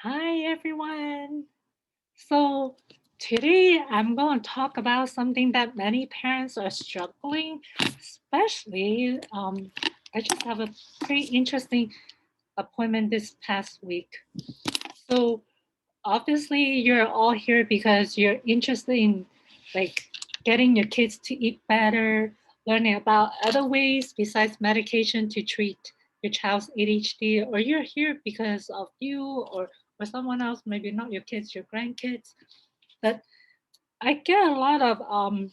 Hi everyone. So today I'm going to talk about something that many parents are struggling, especially I just have a pretty interesting appointment this past week. So obviously you're all here because you're interested in like getting your kids to eat better, learning about other ways besides medication to treat your child's ADHD, or you're here because of you or someone else, maybe not your kids, your grandkids. But I get a lot of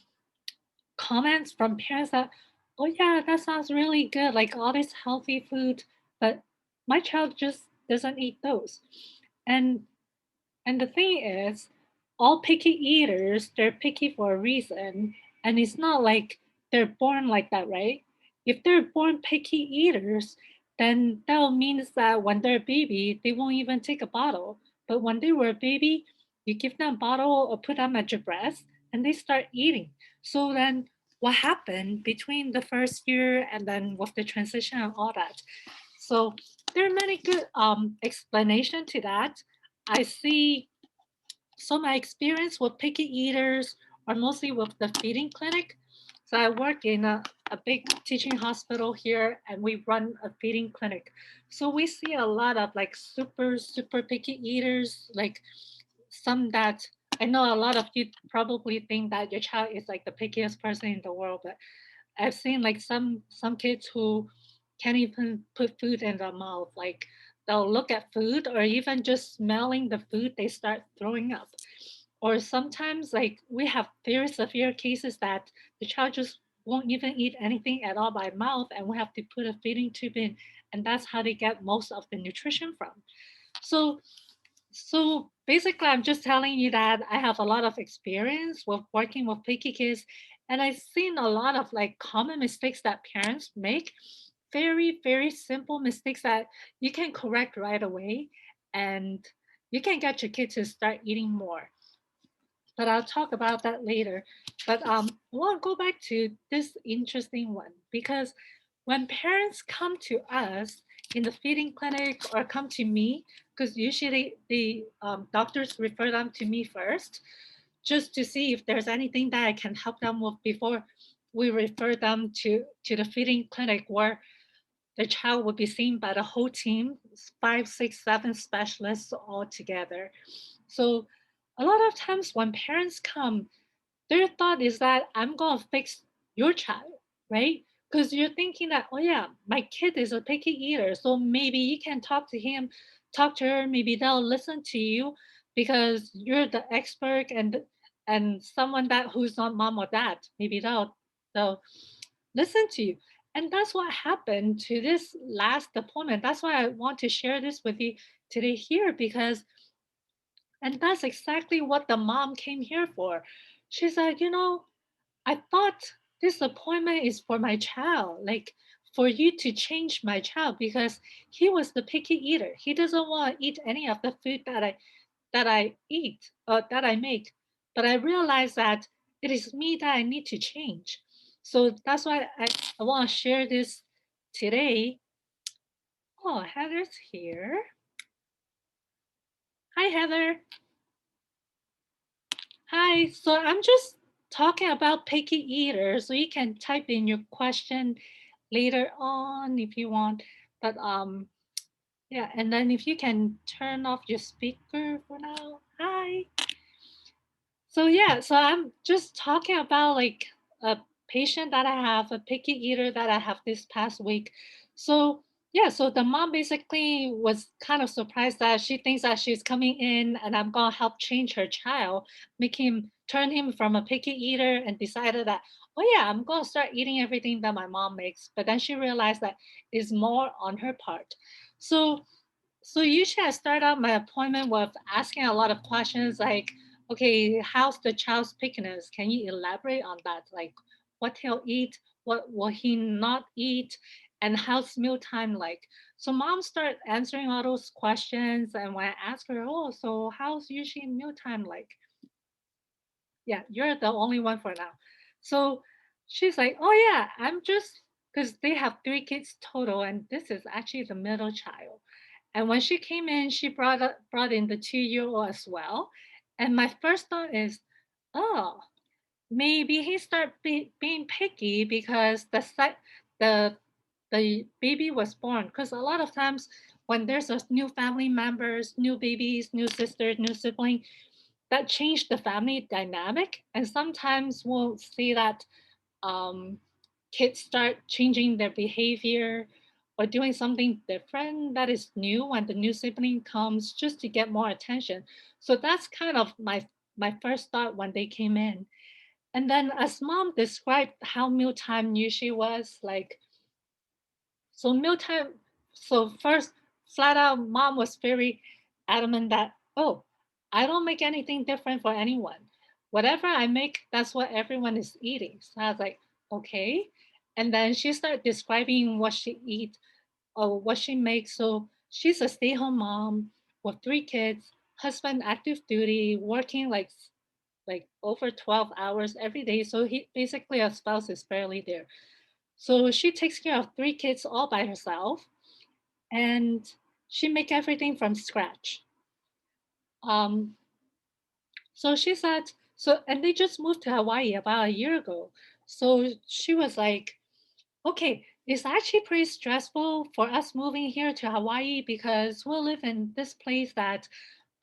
comments from parents that, oh yeah, that sounds really good, like all this healthy food, but my child just doesn't eat those. And and the thing is, all picky eaters, they're picky for a reason. And it's not like they're born like that, right? If they're born picky eaters, then that means that when they're a baby, they won't even take a bottle. But when they were a baby, you give them a bottle or put them at your breast and they start eating. So then what happened between the first year and then with the transition and all that? So there are many good explanation to that. I see. So my experience with picky eaters are mostly with the feeding clinic. So I work in a big teaching hospital here and we run a feeding clinic. So we see a lot of like super picky eaters, like some that I know a lot of you probably think that your child is like the pickiest person in the world, but I've seen like some kids who can't even put food in their mouth. Like they'll look at food or even just smelling the food, they start throwing up. Or sometimes like we have very severe cases that the child just won't even eat anything at all by mouth and we have to put a feeding tube in and that's how they get most of the nutrition from. So so basically, I'm just telling you that I have a lot of experience with working with picky kids, and I've seen a lot of like common mistakes that parents make. Very simple mistakes that you can correct right away, and you can get your kid to start eating more. But I'll talk about that later. But I want to go back to this interesting one because when parents come to us in the feeding clinic or come to me, because usually the doctors refer them to me first, just to see if there's anything that I can help them with before we refer them to the feeding clinic where the child will be seen by the whole team, five, six, seven specialists all together. So a lot of times when parents come, their thought is that I'm going to fix your child, right? Because you're thinking that, oh yeah, my kid is a picky eater. So maybe you can talk to him, talk to her, maybe they'll listen to you because you're the expert and someone that who's not mom or dad, maybe they'll listen to you. And that's what happened to this last deployment. That's why I want to share this with you today here because and that's exactly what the mom came here for. She said, I thought this appointment is for my child, like for you to change my child because he was the picky eater. He doesn't want to eat any of the food that I eat or that I make. But I realized that it is me that I need to change. So that's why I want to share this today. Oh, Heather's here. Hi, Heather. Hi. So I'm just talking about picky eaters. So you can type in your question later on if you want. But yeah, and then if you can turn off your speaker for now. Hi. So yeah, so I'm just talking about like a patient that I have, a picky eater that I have this past week. So yeah, so the mom basically was kind of surprised that she thinks that she's coming in and I'm gonna help change her child, make him turn him from a picky eater and decided that, oh yeah, I'm gonna start eating everything that my mom makes. But then she realized that is more on her part. So so usually I start out my appointment with asking a lot of questions like, okay, how's the child's pickiness? Can you elaborate on that? Like what he'll eat, what will he not eat, and how's mealtime like? So mom start answering all those questions and when I ask her, oh, so how's usually mealtime like? Yeah, you're the only one for now. So she's like, oh yeah, I'm just because they have three kids total, and this is actually the middle child. And when she came in, she brought in the 2-year-old as well. And my first thought is, oh, maybe he being picky because the the baby was born. Because a lot of times when there's a new family members, new babies, new sisters, new sibling, that change the family dynamic. And sometimes we'll see that um, kids start changing their behavior or doing something different that is new when the new sibling comes just to get more attention. So that's kind of my first thought when they came in. And then as mom described how mealtime usually was, like, so mealtime, so first, flat out, mom was very adamant that, oh, I don't make anything different for anyone. Whatever I make, that's what everyone is eating. So I was like, okay. And then she started describing what she eats or what she makes. So she's a stay-home mom with 3 kids, husband active duty, working like over 12 hours every day. So he basically a spouse is barely there. So she takes care of 3 kids all by herself, and she make everything from scratch. Um, so she said, so and they just moved to Hawaii about a year ago. So she was like, okay, it's actually pretty stressful for us moving here to Hawaii because we'll live in this place that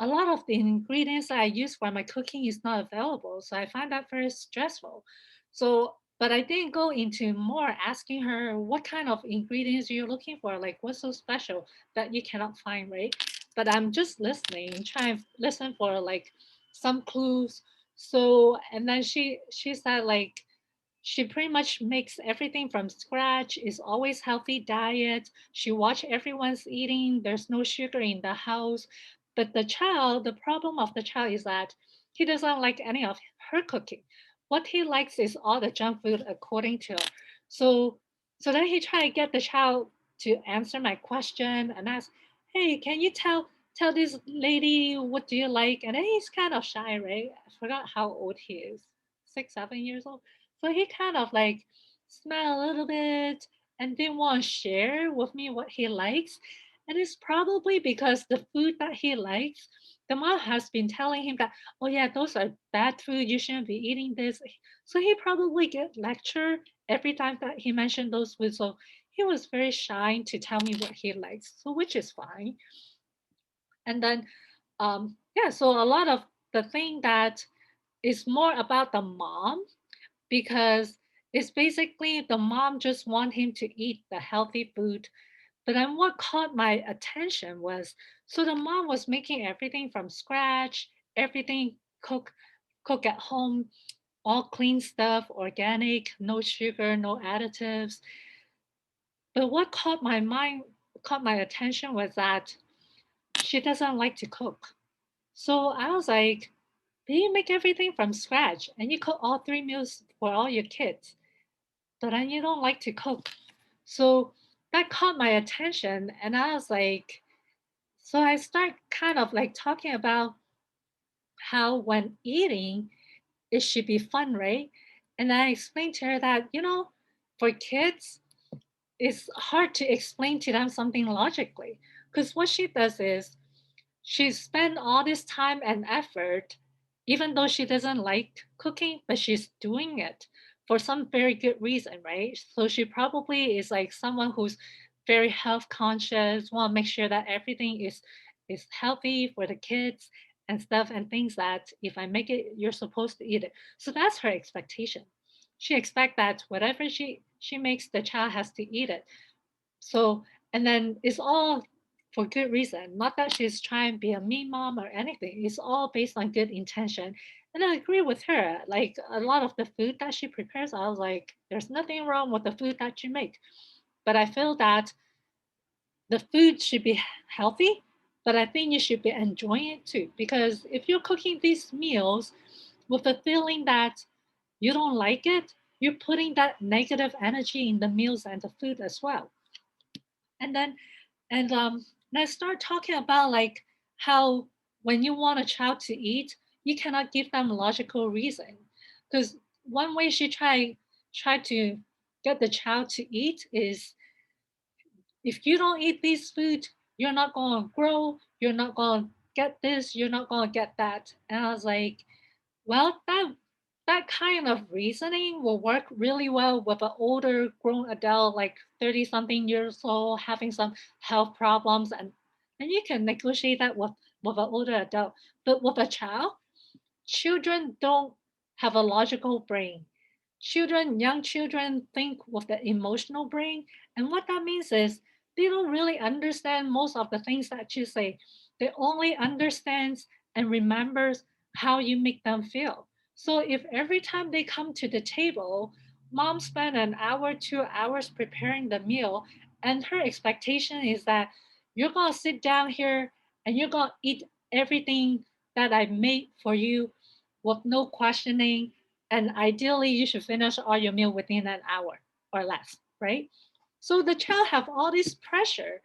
a lot of the ingredients that I use for my cooking is not available. So I find that very stressful. So, but I didn't go into more asking her what kind of ingredients you're looking for, like what's so special that you cannot find, right? But I'm just listening, trying to listen for like some clues. So, and then she said like she pretty much makes everything from scratch. Is always healthy diet. She watch everyone's eating. There's no sugar in the house. But the problem of the child is that he doesn't like any of her cooking. What he likes is all the junk food according to her. So so then he tried to get the child to answer my question and ask, hey, can you tell this lady what do you like? And then he's kind of shy, right? I forgot how old he is. 6, 7 years old. So he kind of like smiled a little bit and didn't want to share with me what he likes. And it's probably because the food that he likes, the mom has been telling him that, oh yeah, those are bad food. You shouldn't be eating this. So he probably get lectured every time that he mentioned those foods. So he was very shy to tell me what he likes. So which is fine. And then yeah, so a lot of the thing that is more about the mom because it's basically the mom just want him to eat the healthy food. But then what caught my attention was so the mom was making everything from scratch, everything cook at home, all clean stuff, organic, no sugar, no additives. But what caught my attention was that she doesn't like to cook. So I was like, do you make everything from scratch and you cook all 3 meals for all your kids? But then you don't like to cook. So that caught my attention. And I was like, so I start kind of like talking about how when eating, it should be fun, right? And I explained to her that, for kids, it's hard to explain to them something logically. Because what she does is she spent all this time and effort, even though she doesn't like cooking, but she's doing it for some very good reason, right? So she probably is like someone who's very health conscious, want to make sure that everything is healthy for the kids and stuff and things that if I make it, you're supposed to eat it. So that's her expectation. She expects that whatever she makes, the child has to eat it. So, and then it's all for good reason. Not that she's trying to be a mean mom or anything. It's all based on good intention. And I agree with her. Like a lot of the food that she prepares, I was like, there's nothing wrong with the food that you make. But I feel that the food should be healthy, but I think you should be enjoying it too. Because if you're cooking these meals with the feeling that you don't like it, you're putting that negative energy in the meals and the food as well. And then and I start talking about like how when you want a child to eat, you cannot give them logical reason. Because one way she try to get the child to eat is if you don't eat this food, You're not going to grow. You're not going to get this. You're not going to get that. And I was like, well, that kind of reasoning will work really well with an older grown adult, like 30 something years old, having some health problems, and you can negotiate that with an older adult. But with a child, children don't have a logical brain. Young children think with the emotional brain. And what that means is they don't really understand most of the things that you say. They only understands and remembers how you make them feel. So if every time they come to the table, mom spent an hour, 2 hours preparing the meal, and her expectation is that you're gonna sit down here and you're gonna eat everything that I made for you with no questioning, and ideally you should finish all your meal within an hour or less, right? So the child have all this pressure,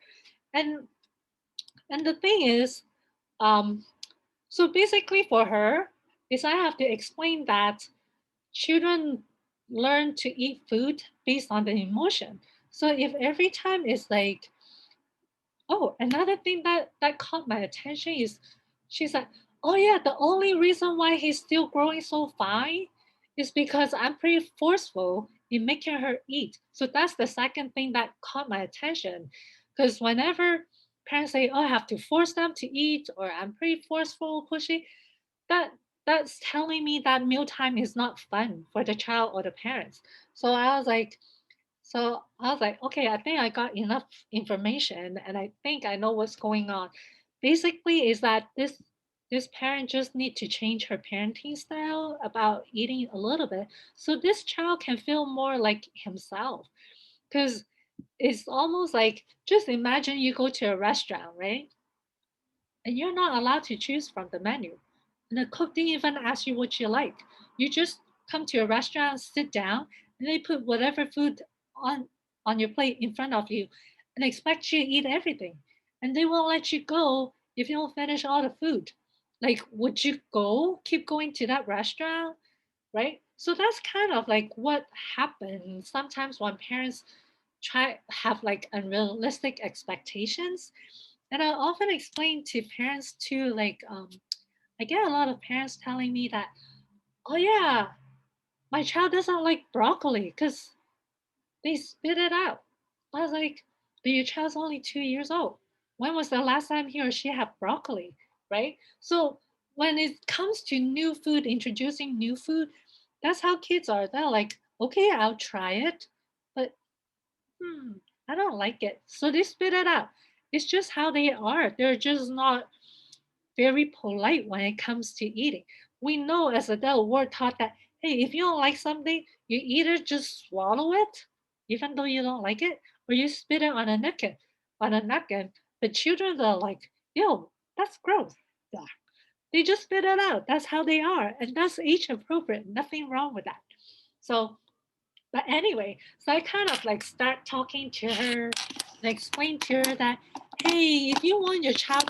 and the thing is, um so basically for her is I have to explain that children learn to eat food based on the emotion. So if every time it's like, oh, another thing that caught my attention is she's like, oh yeah, the only reason why he's still growing so fine is because I'm pretty forceful in making her eat. So that's the second thing that caught my attention. Because whenever parents say, oh, I have to force them to eat, or I'm pretty forceful, pushy, that that's telling me that mealtime is not fun for the child or the parents. So I was like, okay, I think I got enough information and I think I know what's going on. Basically, is that this parent just need to change her parenting style about eating a little bit so this child can feel more like himself. Because it's almost like just imagine you go to a restaurant, right? And you're not allowed to choose from the menu. And the cook didn't even ask you what you like. You just come to a restaurant, sit down, and they put whatever food on on your plate in front of you and expect you to eat everything. And they won't let you go if you don't finish all the food. Like, would you keep going to that restaurant? Right? So that's kind of like what happens sometimes when parents try have like unrealistic expectations. And I often explain to parents too, like I get a lot of parents telling me that, oh yeah, my child doesn't like broccoli because they spit it out. I was like, but your child's only 2 years old. When was the last time he or she had broccoli? Right? So when it comes to new food, introducing new food, that's how kids are. They're like, okay, I'll try it, but hmm, I don't like it. So they spit it out. It's just how they are. They're just not very polite when it comes to eating. We know as adults, we're taught that, hey, if you don't like something, you either just swallow it, even though you don't like it, or you spit it on a napkin. But children are like, yo, that's gross. Yeah. They just spit it out. That's how they are. And that's age appropriate. Nothing wrong with that. So but anyway, so I kind of like start talking to her and explain to her that, hey, if you want your child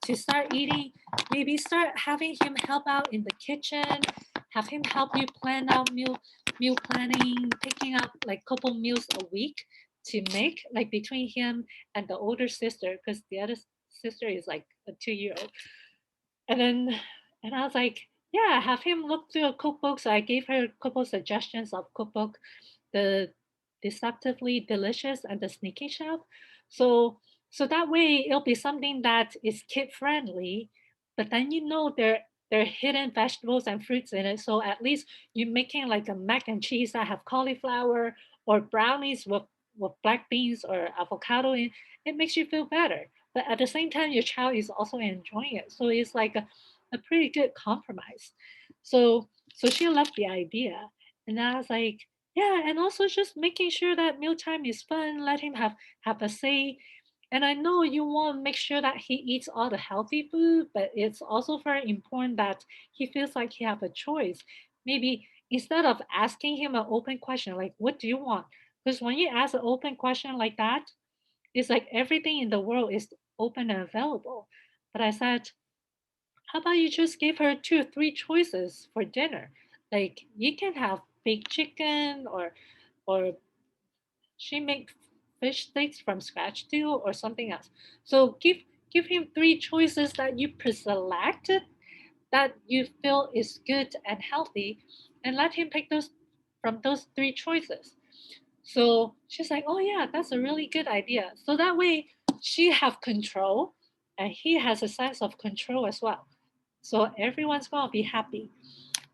to start eating, maybe start having him help out in the kitchen, have him help you plan out meal planning, picking up like couple meals a week to make, like between him and the older sister, because the other sister is like a 2 year old. And then, and I was like, yeah, have him look through a cookbook. So I gave her a couple suggestions of cookbook, the Deceptively Delicious and the Sneaky Chef. So, so that way it'll be something that is kid friendly, but then there are hidden vegetables and fruits in it. So at least you're making like a mac and cheese that have cauliflower or brownies with black beans or avocado in. It makes you feel better, but at the same time your child is also enjoying it, so it's like a pretty good compromise. So she loved the idea, and I was like, yeah, and also just making sure that mealtime is fun, let him have a say. And I know you want to make sure that he eats all the healthy food, but it's also very important that he feels like he have a choice. Maybe instead of asking him an open question like, what do you want? Because when you ask an open question like that, it's like everything in the world is open and available. But I said, how about you just give her 2 or 3 choices for dinner? Like you can have baked chicken or she makes fish sticks from scratch too, or something else. So give him three choices that you pre-select that you feel is good and healthy, and let him pick those from those three choices. So she's like, oh yeah, that's a really good idea. So that way she have control and he has a sense of control as well. So everyone's gonna be happy.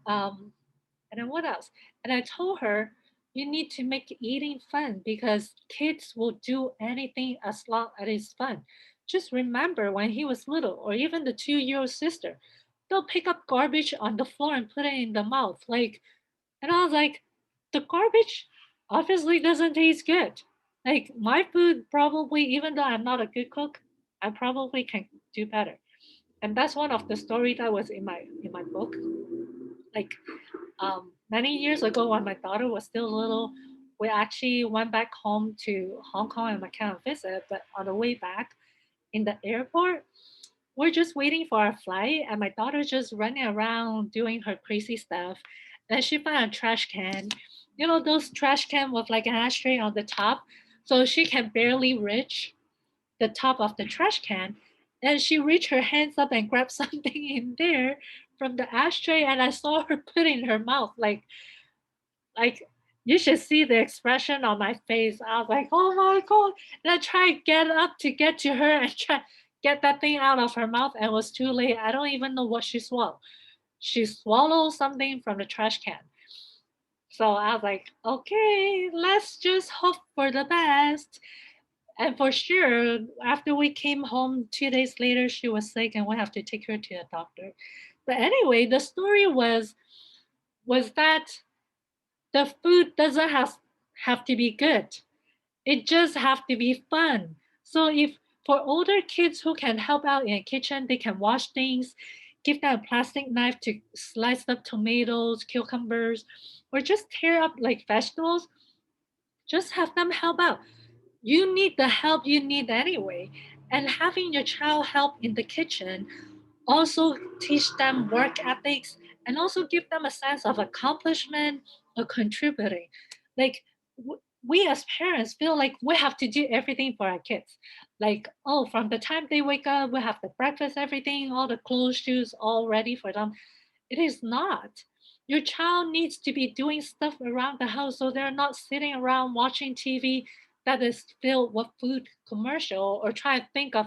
Um, and then what else? And I told her, you need to make eating fun because kids will do anything as long as it's fun. Just remember when he was little, or even the 2-year-old sister, they'll pick up garbage on the floor and put it in the mouth. Like, and I was like, the garbage obviously doesn't taste good. Like my food probably, even though I'm not a good cook, I probably can do better. And that's one of the story that was in my book. Like many years ago when my daughter was still little, we actually went back home to Hong Kong and Macau visit. But on the way back in the airport, we're just waiting for our flight, and my daughter's just running around doing her crazy stuff. And she found a trash can, you know, those trash can with like an ashtray on the top, so she can barely reach the top of the trash can. And she reached her hands up and grabbed something in there from the ashtray, and I saw her put it in her mouth. Like you should see the expression on my face. I was like, oh my god. And I tried to get up to get to her and try get that thing out of her mouth, and it was too late. I don't even know what she swallowed. She swallowed something from the trash can. So I was like, okay, let's just hope for the best. And for sure, after we came home 2 days later, she was sick and we have to take her to the doctor. But anyway, the story was that the food doesn't have to be good. It just have to be fun. So if for older kids who can help out in the kitchen, they can wash things, give them a plastic knife to slice up tomatoes, cucumbers, or just tear up like vegetables, just have them help out. You need the help you need anyway. And having your child help in the kitchen also teach them work ethics and also give them a sense of accomplishment or contributing. Like we as parents feel like we have to do everything for our kids. Like, oh, from the time they wake up, we have the breakfast, everything, all the clothes, shoes, all ready for them. It is not. Your child needs to be doing stuff around the house so they're not sitting around watching TV that is filled with food commercial or try to think of,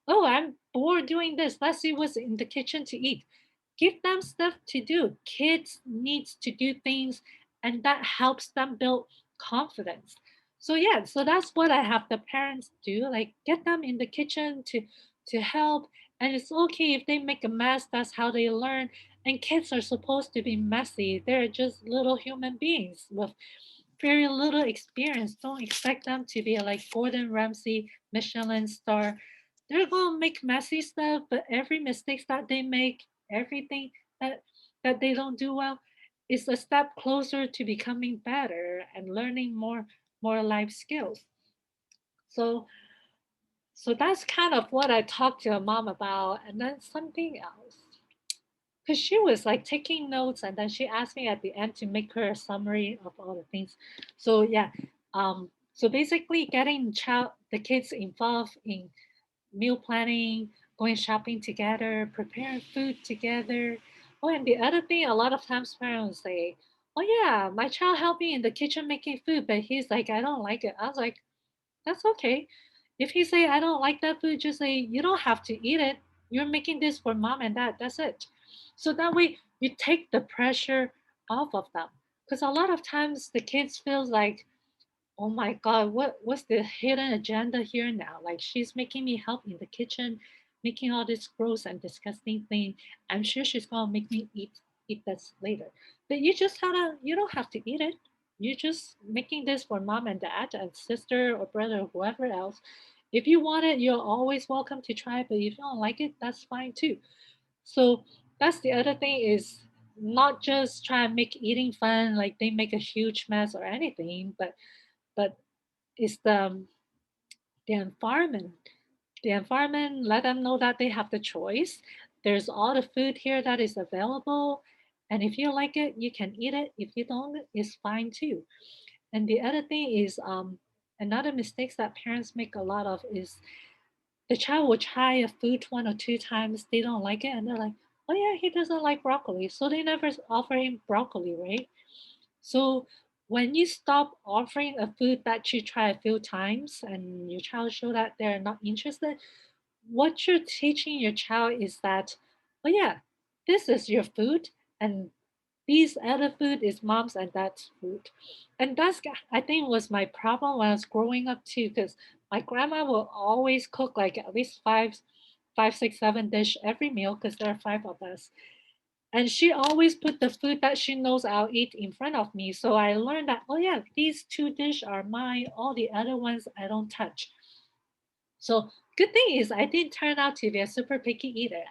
oh, I'm bored doing this. Let's see what's in the kitchen to eat. Give them stuff to do. Kids needs to do things and that helps them build confidence. So yeah, so that's what I have the parents do. Like get them in the kitchen to help. And it's okay if they make a mess, that's how they learn. And kids are supposed to be messy. They're just little human beings with very little experience. Don't expect them to be like Gordon Ramsay, Michelin star. They're gonna make messy stuff, but every mistakes that they make, everything that that they don't do well, is a step closer to becoming better and learning more life skills. So so that's kind of what I talked to a mom about, and then something else. Because she was like taking notes and then she asked me at the end to make her a summary of all the things. So yeah, so basically getting the kids involved in meal planning, going shopping together, preparing food together. Oh, and the other thing, a lot of times parents say, oh yeah, my child helped me in the kitchen making food, but he's like, I don't like it. I was like, that's okay. If he say I don't like that food, just say you don't have to eat it. You're making this for mom and dad. That's it. So that way you take the pressure off of them. Because a lot of times the kids feels like, oh my god, what's the hidden agenda here now? Like she's making me help in the kitchen, making all this gross and disgusting thing. I'm sure she's gonna make me eat this later. But you don't have to eat it. You're just making this for mom and dad and sister or brother or whoever else. If you want it, you're always welcome to try it. But if you don't like it, that's fine too. So that's the other thing is not just try and make eating fun, like they make a huge mess or anything, but it's the environment. The environment let them know that they have the choice. There's all the food here that is available, and if you like it, you can eat it. If you don't, it's fine too. And the other thing is Another mistakes that parents make a lot of is the child will try a food 1 or 2 times, they don't like it, and they're like, oh yeah, he doesn't like broccoli. So they never offer him broccoli, right? So when you stop offering a food that you try a few times and your child show that they're not interested, what you're teaching your child is that, oh yeah, this is your food and these other food is mom's and dad's food. And that's, I think, was my problem when I was growing up too, because my grandma will always cook like at least five, six, seven dish every meal because there are five of us. And she always put the food that she knows I'll eat in front of me. So I learned that, oh yeah, these two dishes are mine. All the other ones I don't touch. So good thing is I didn't turn out to be a super picky eater.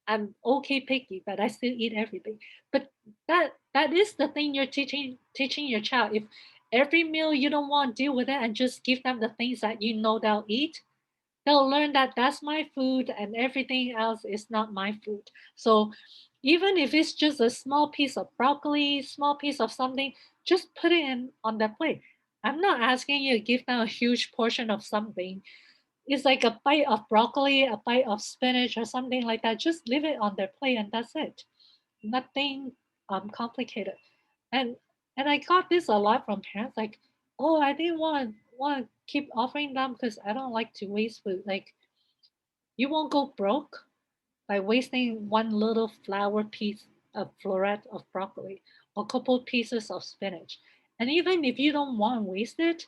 I'm okay picky, but I still eat everything. But that is the thing you're teaching your child. If every meal you don't want, deal with it and just give them the things that you know they'll eat, they'll learn that that's my food and everything else is not my food. So even if it's just a small piece of broccoli, small piece of something, just put it in on their plate. I'm not asking you to give them a huge portion of something. It's like a bite of broccoli, a bite of spinach, or something like that. Just leave it on their plate, and that's it. Nothing complicated. And and I got this a lot from parents, like, oh, I didn't want to keep offering them because I don't like to waste food. Like, you won't go broke by wasting one little flower piece of floret of broccoli or a couple pieces of spinach. And even if you don't want to waste it,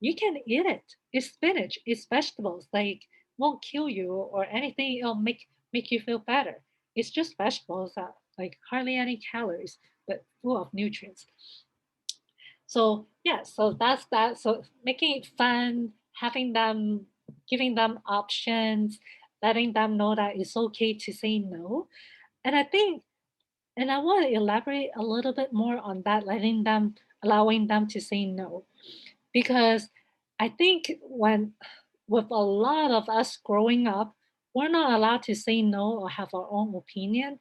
you can eat it. It's spinach, it's vegetables. Like, won't kill you or anything. It'll make you feel better. It's just vegetables that like hardly any calories, but full of nutrients. So yeah, so that's that. So making it fun, having them, giving them options, letting them know that it's okay to say no. And I think, and I want to elaborate a little bit more on that, letting them, allowing them to say no, because I think when with a lot of us growing up, we're not allowed to say no or have our own opinion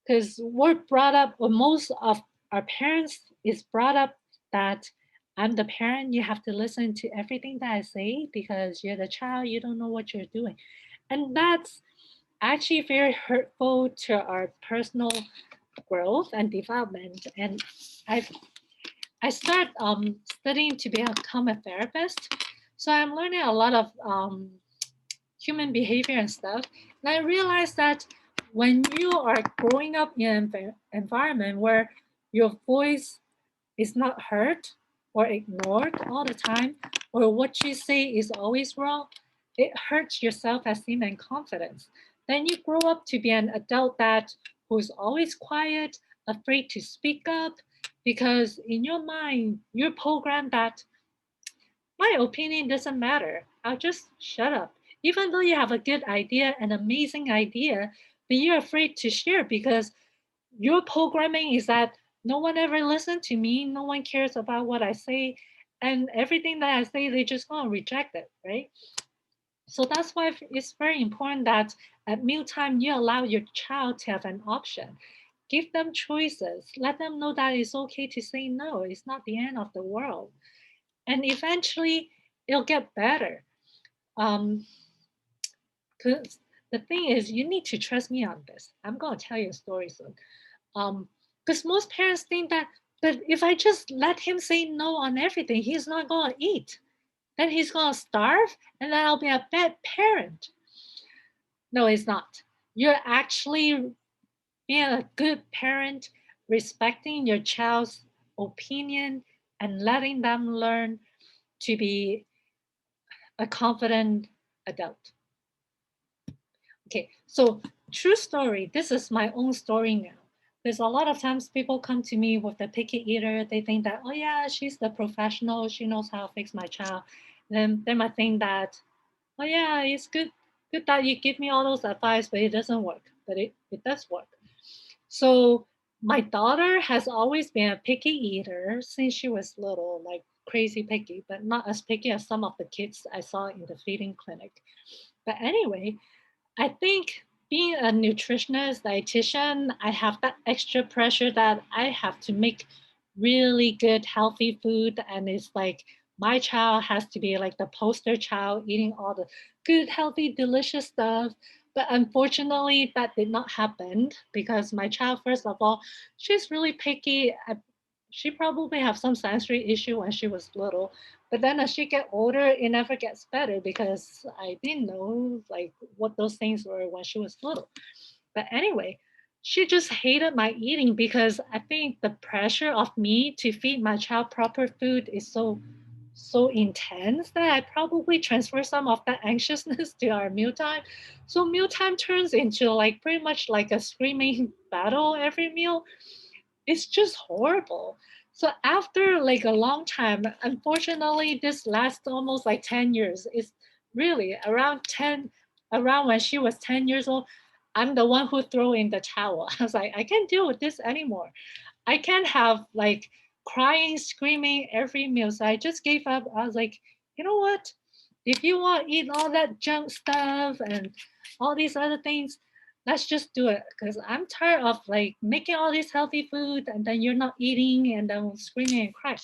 because we're brought up, or most of our parents is brought up that I'm the parent, you have to listen to everything that I say because you're the child, you don't know what you're doing. And that's actually very hurtful to our personal growth and development. And I I start studying to become a therapist. So I'm learning a lot of human behavior and stuff. And I realized that when you are growing up in an environment where your voice is not heard or ignored all the time, or what you say is always wrong, it hurts your self-esteem and confidence. Then you grow up to be an adult that who's always quiet, afraid to speak up, because in your mind, you're programmed that my opinion doesn't matter. I'll just shut up. Even though you have a good idea, an amazing idea, but you're afraid to share because your programming is that no one ever listened to me, no one cares about what I say, and everything that I say, they just gonna reject it, right? So that's why it's very important that at mealtime you allow your child to have an option. Give them choices. Let them know that it's okay to say no. It's not the end of the world. And eventually it'll get better. Um, because the thing is, you need to trust me on this. I'm gonna tell you a story soon. Um, because most parents think that, but if I just let him say no on everything, he's not gonna eat. Then he's gonna starve, and then I'll be a bad parent. No, it's not. You're actually being a good parent, respecting your child's opinion and letting them learn to be a confident adult. Okay, so true story. This is my own story now. Because a lot of times people come to me with the picky eater. They think that, oh yeah, she's the professional. She knows how to fix my child. Then they might think that, oh yeah, it's good that you give me all those advice, but it doesn't work. But it does work. So my daughter has always been a picky eater since she was little, like crazy picky, but not as picky as some of the kids I saw in the feeding clinic. But anyway, I think being a nutritionist, dietitian, I have that extra pressure that I have to make really good, healthy food. And it's like my child has to be like the poster child eating all the good, healthy, delicious stuff. But unfortunately, that did not happen because my child, first of all, she's really picky. She probably have some sensory issue when she was little, but then as she get older, it never gets better because I didn't know like what those things were when she was little. But anyway, she just hated my eating because I think the pressure of me to feed my child proper food is so intense that I probably transfer some of that anxiousness to our mealtime. So mealtime turns into like pretty much like a screaming battle every meal. It's just horrible. So after like a long time, unfortunately, this lasts almost like 10 years. It's really around when she was 10 years old, I'm the one who threw in the towel. I was like, I can't deal with this anymore. I can't have like crying, screaming every meal. So I just gave up. I was like, you know what? If you want to eat all that junk stuff and all these other things, let's just do it. Because I'm tired of like making all this healthy food and then you're not eating and then screaming and crying.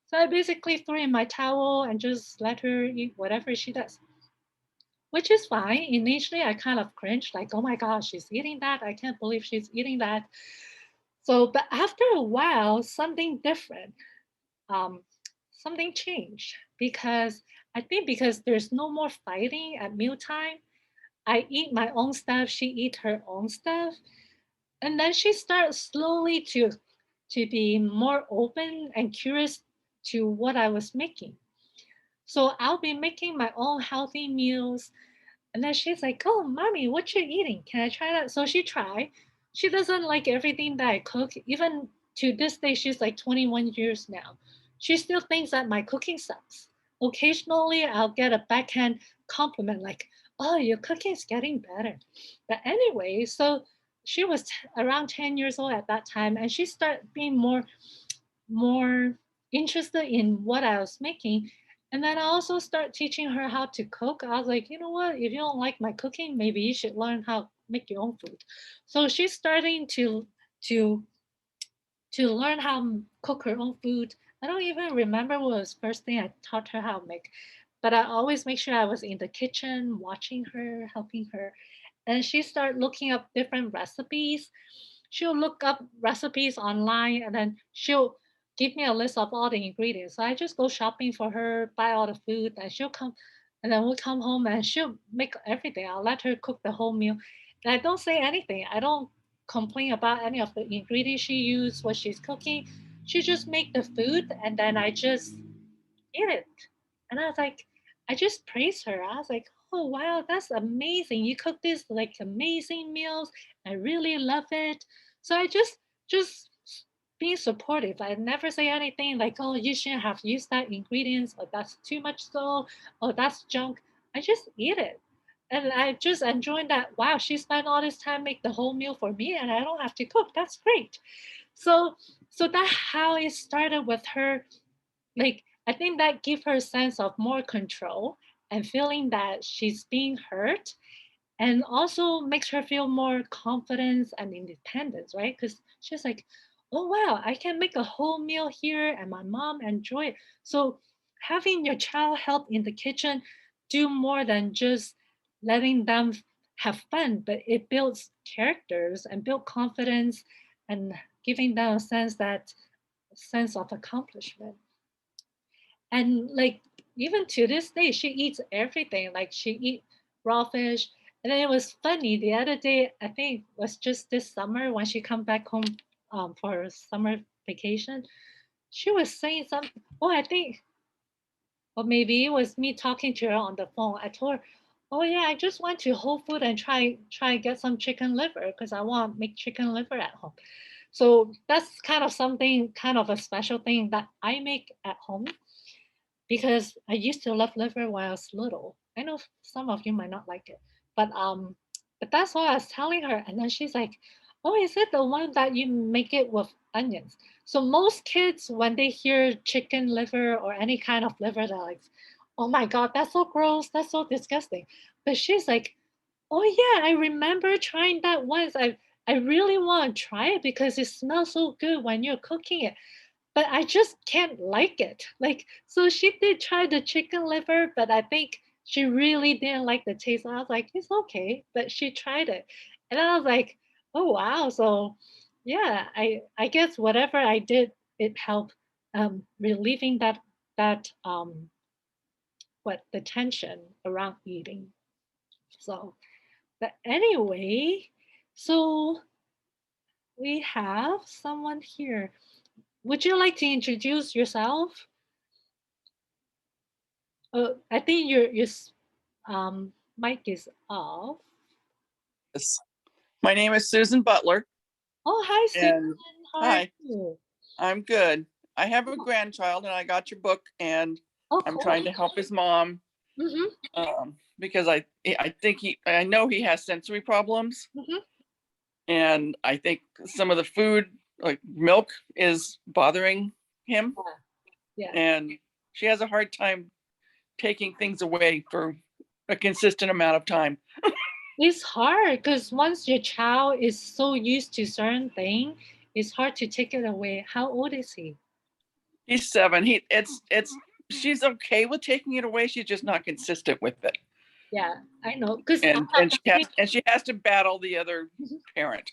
So I basically threw in my towel and just let her eat whatever she does, which is fine. Initially, I kind of cringed, like, oh my gosh, she's eating that. I can't believe she's eating that. So, but after a while, something different, um, something changed because I think because there's no more fighting at mealtime. I eat my own stuff, she eat her own stuff, and then she starts slowly to be more open and curious to what I was making. So I'll be making my own healthy meals. And then she's like, "Oh, mommy, what you eating? Can I try that?" So she tried. She doesn't like everything that I cook. Even to this day, she's like 21 years now. She still thinks that my cooking sucks. Occasionally, I'll get a backhand compliment like, "Oh, your cooking is getting better." But anyway, so she was around 10 years old at that time, and she started being more interested in what I was making. And then I also start teaching her how to cook. I was like, you know what? If you don't like my cooking, maybe you should learn how to make your own food. So she's starting to to learn how to cook her own food. I don't even remember what was first thing I taught her how to make, but I always make sure I was in the kitchen, watching her, helping her. And she started looking up different recipes. She'll look up recipes online and then she'll give me a list of all the ingredients. So I just go shopping for her, buy all the food, and she'll come and then we come home and she'll make everything. I'll let her cook the whole meal. And I don't say anything. I don't complain about any of the ingredients she used, what she's cooking. She just make the food and then I just eat it. And I was like, I just praised her. I was like, oh wow, that's amazing. You cook these like amazing meals. I really love it. So I just being supportive. I never say anything like, oh, you shouldn't have used that ingredients, or that's too much salt, or that's junk. I just eat it. And I just enjoying that. Wow, she spent all this time make the whole meal for me and I don't have to cook. That's great. So so that's how it started with her, like I think that give her a sense of more control and feeling that she's being heard, and also makes her feel more confidence and independence, right? Because she's like, oh wow, I can make a whole meal here and my mom enjoy it. So having your child help in the kitchen do more than just letting them have fun, but it builds characters and build confidence and giving them a sense of accomplishment. And like even to this day she eats everything, like she eat raw fish. And then it was funny the other day, I think it was just this summer when she come back home for her summer vacation, she was saying something. Oh, I think, or maybe it was me talking to her on the phone. I told her, oh yeah, I just went to Whole Food and try get some chicken liver because I want to make chicken liver at home. So that's kind of something, kind of a special thing that I make at home because I used to love liver when I was little. I know some of you might not like it, but that's what I was telling her, and then she's like, "Oh, is it the one that you make it with onions?" So most kids, when they hear chicken liver or any kind of liver, they're like, "Oh my god, that's so gross! That's so disgusting." But she's like, "Oh yeah, I remember trying that once. I really want to try it because it smells so good when you're cooking it." but I just can't like it. Like, so she did try the chicken liver, but I think she really didn't like the taste. I was like, it's okay, but she tried it. And I was like, oh wow. So yeah, I guess whatever I did, it helped relieving that what the tension around eating. So but anyway, so we have someone here. Would you like to introduce yourself? I think your mic is off. Yes. My name is Susan Butler, Oh, hi, Susan. and How are hi, you? I'm good. I have a grandchild, and I got your book, and Oh, I'm cool. trying to help his mom Mm-hmm. because I know he has sensory problems, Mm-hmm. and I think some of the food, like milk, is bothering him, Yeah. and she has a hard time taking things away for a consistent amount of time. It's hard because once your child is so used to certain thing, it's hard to take it away. How old is he? He's 7. It's she's okay with taking it away. She's just not consistent with it. Yeah, I know. Because I and have and the she has same. and she has to battle the other parent.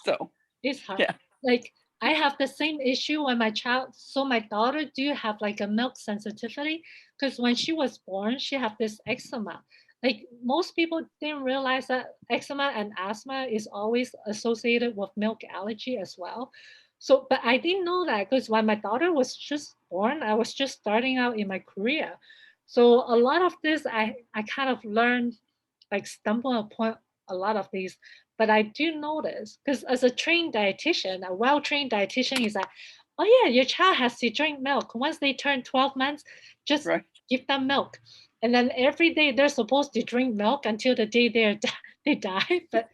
So It's hard. yeah, Like I have the same issue when my child. So my daughter do have like a milk sensitivity because when she was born, she had this eczema. Like most people didn't realize that eczema and asthma is always associated with milk allergy as well. So, but I didn't know that because when my daughter was just born, I was just starting out in my career. So a lot of this, I kind of learned, like stumble upon a lot of these, but I do notice because as a trained dietitian, a well-trained dietitian is that, oh yeah, your child has to drink milk. Once they turn 12 months, just right. give them milk. And then every day they're supposed to drink milk until the day they die. But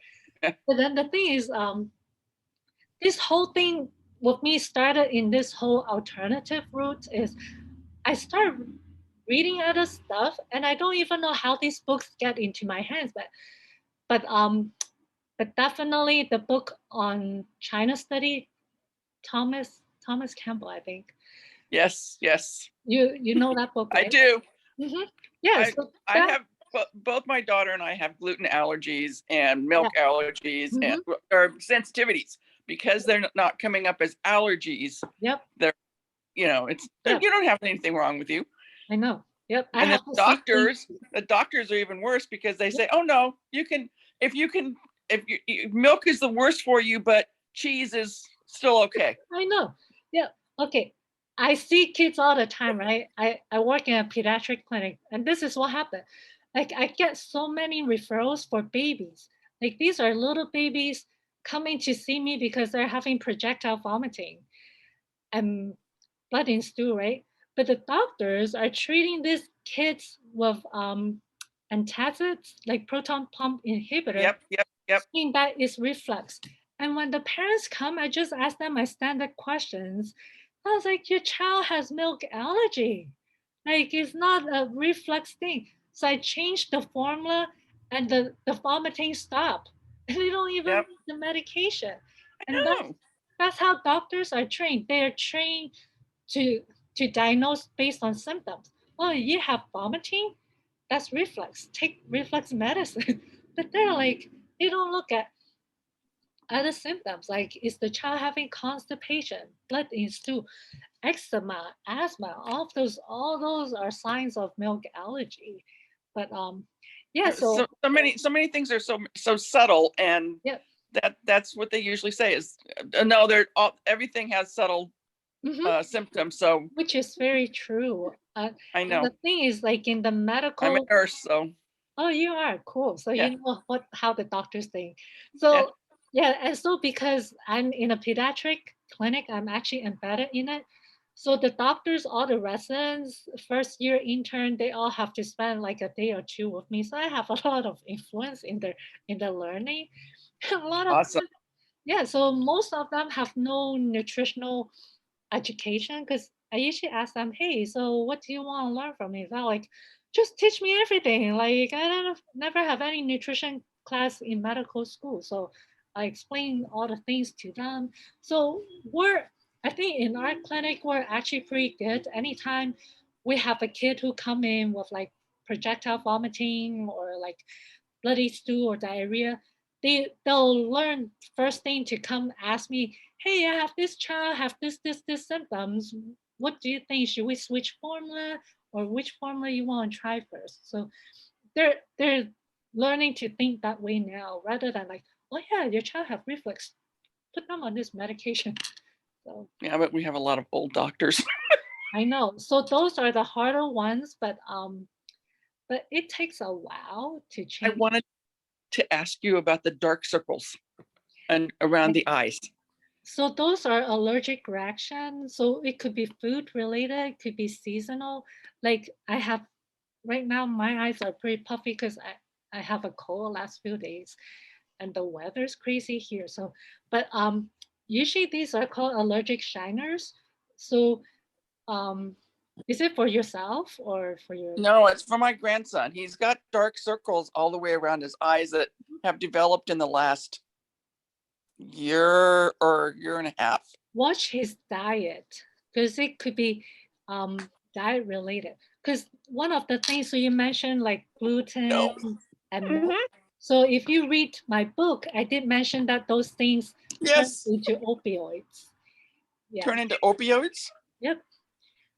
then the thing is, this whole thing with me started in this whole alternative route is I started reading other stuff and I don't even know how these books get into my hands, but but definitely the book on China study, Thomas Campbell, I think. Yes, yes, You know that book, I right? do. Mm-hmm. Yeah. I So I that have both my daughter and I have gluten allergies and milk yeah. allergies and Mm-hmm. or sensitivities because they're not coming up as allergies. Yep. They're it's Yep. you don't have anything wrong with you. I know. Yep. I And have the same thing. the doctors are even worse because they Yep. say, "Oh no, if you can milk is the worst for you, but cheese is still okay." I know. Yeah. Okay. I see kids all the time, right? I work in a pediatric clinic, and this is what happened. Like I get so many referrals for babies. Like these are little babies coming to see me because they're having projectile vomiting and blood in stool, right? But the doctors are treating these kids with antacids, like proton pump inhibitor, Yep, yep, yep, saying that is reflux. And when the parents come, I just ask them my standard questions. I was like, your child has milk allergy. Like it's not a reflux thing. So I changed the formula and the vomiting stopped. And they don't even yep. need the medication. I And know. that's how doctors are trained. They are trained to to diagnose based on symptoms. Oh, you have vomiting? That's reflux. Take reflux medicine. But they're like, they don't look at other symptoms. Like, is the child having constipation, blood in stool, eczema, asthma? All those are signs of milk allergy. But yeah. So So many things are so subtle, and yeah. that's what they usually say is no, they're all everything has subtle Hmm. symptoms. So Which is very true. I And know the thing is, like in the I'm a medical. nurse, so Oh, you are cool. So yeah, you know what how the doctors think. yeah. So yeah, and so because I'm in a pediatric clinic, I'm actually embedded in it. So the doctors, all the residents, first year intern, they all have to spend like a day or two with me. So I have a lot of influence in the learning. A lot of Awesome. yeah, so most of them have no nutritional education because I usually ask them, "Hey, so what do you want to learn from me?" They're like, "Just teach me everything." Like I don't never have any nutrition class in medical school, so I explain all the things to them. So we're I think in our clinic we're actually pretty good. Anytime we have a kid who come in with like projectile vomiting or like bloody stool or diarrhea, they'll learn first thing to come ask me, hey, I have this child have this symptoms. What do you think? Should we switch formula or which formula you want to try first? So they're learning to think that way now rather than like, oh yeah, your child have reflux, put them on this medication. So Yeah, but we have a lot of old doctors. I know. So those are the harder ones, but it takes a while to I change. wanted to ask you about the dark circles and around the eyes. So those are allergic reactions. So it could be food related, it could be seasonal. Like I have right now, my eyes are pretty puffy because I have a cold last few days, and the weather's crazy here. So, but usually these are called allergic shiners. So is it for yourself or for your? No, it's for my grandson. He's got dark circles all the way around his eyes that have developed in the last year or year and a half. Watch his diet because it could be diet related. Because one of the things so you mentioned like gluten No. and milk. Mhm. So if you read my book, I did mention that those things turn Yes. into opioids. Yeah. Turn into opioids. Yep.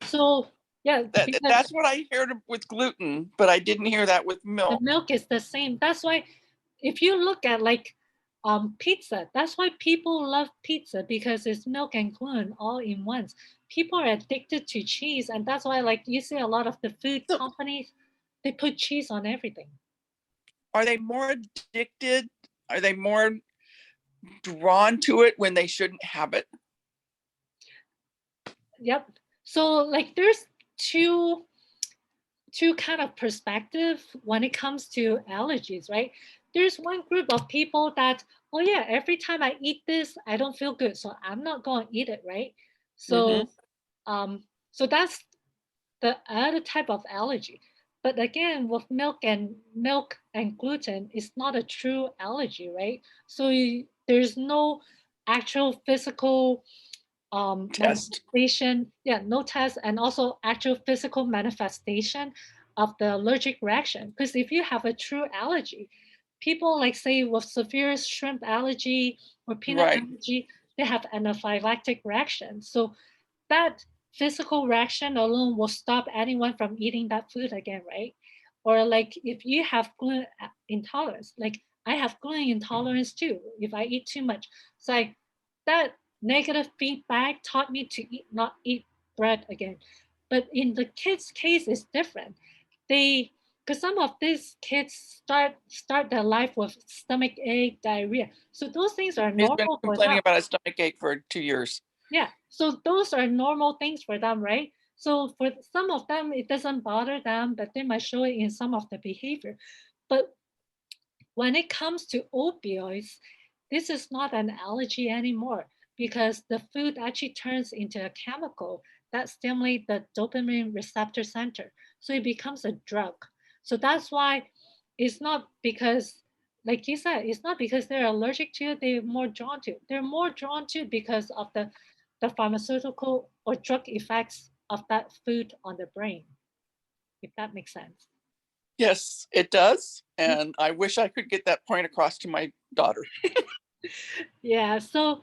So yeah, because That's what I heard with gluten, but I didn't hear that with the milk. milk is the same. That's why if you look at like pizza, that's why people love pizza because it's milk and gluten all in once. People are addicted to cheese, and that's why like you see a lot of the food So companies they put cheese on everything. are they more addicted? Are they more drawn to it when they shouldn't have it? Yep. So like there's two kind of perspective when it comes to allergies, right? There's one group of people that, oh yeah, every time I eat this, I don't feel good, so I'm not going to eat it, right? Mm-hmm. So, so that's the other type of allergy. But again, with milk and gluten, it's not a true allergy, right? So there's no actual physical Test. manifestation, yeah, no test, and also actual physical manifestation of the allergic reaction. Because if you have a true allergy, people like say with severe shrimp allergy or peanut Right. allergy, they have anaphylactic reaction. So that physical reaction alone will stop anyone from eating that food again, right? Or like if you have gluten intolerance, like I have gluten intolerance too. If I eat too much, so like that negative feedback taught me to not eat bread again. But in the kids' case, it's different. They because some of these kids start their life with stomach ache, diarrhea. So those things are He's been normal for them. complaining about a stomach ache for 2 years. Yeah. So those are normal things for them, right? So for some of them, it doesn't bother them, but they might show it in some of the behavior. But when it comes to opioids, this is not an allergy anymore because the food actually turns into a chemical that stimulates the dopamine receptor center. So it becomes a drug. So that's why it's not because, like you said, it's not because they're allergic to it, they're more drawn to it. They're more drawn to it because of the pharmaceutical or drug effects of that food on the brain, if that makes sense. Yes, it does. And I wish I could get that point across to my daughter. Yeah, so,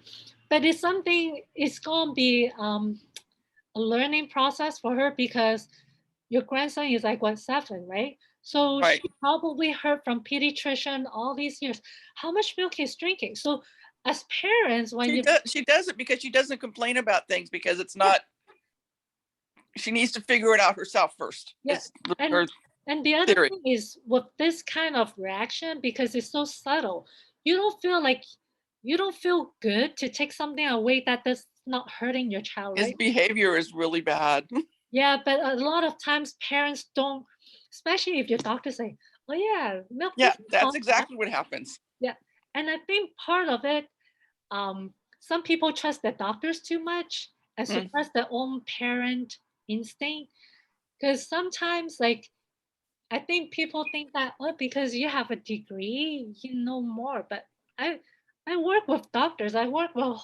but it's something, it's going to be a learning process for her because your grandson is like, what, 7, right? So Right. she probably heard from pediatrician all these years how much milk he's drinking. So as parents, when you, She does it because she doesn't complain about things because it's yeah, not, she needs to figure it out herself first. yeah. It's her And the other theory. thing is with this kind of reaction, because it's so subtle, you don't feel like you don't feel good to take something away that does not hurting your child, His right? behavior is really bad. Yeah, but a lot of times parents don't, especially if your doctor say, "Oh yeah, milk Yeah, doesn't that's cause that." exactly what happens. Yeah, and I think part of it, some people trust their doctors too much and Mm. suppress their own parent instinct. Because sometimes, like, I think people think that oh, because you have a degree, you know more. But I, I work with doctors. I work with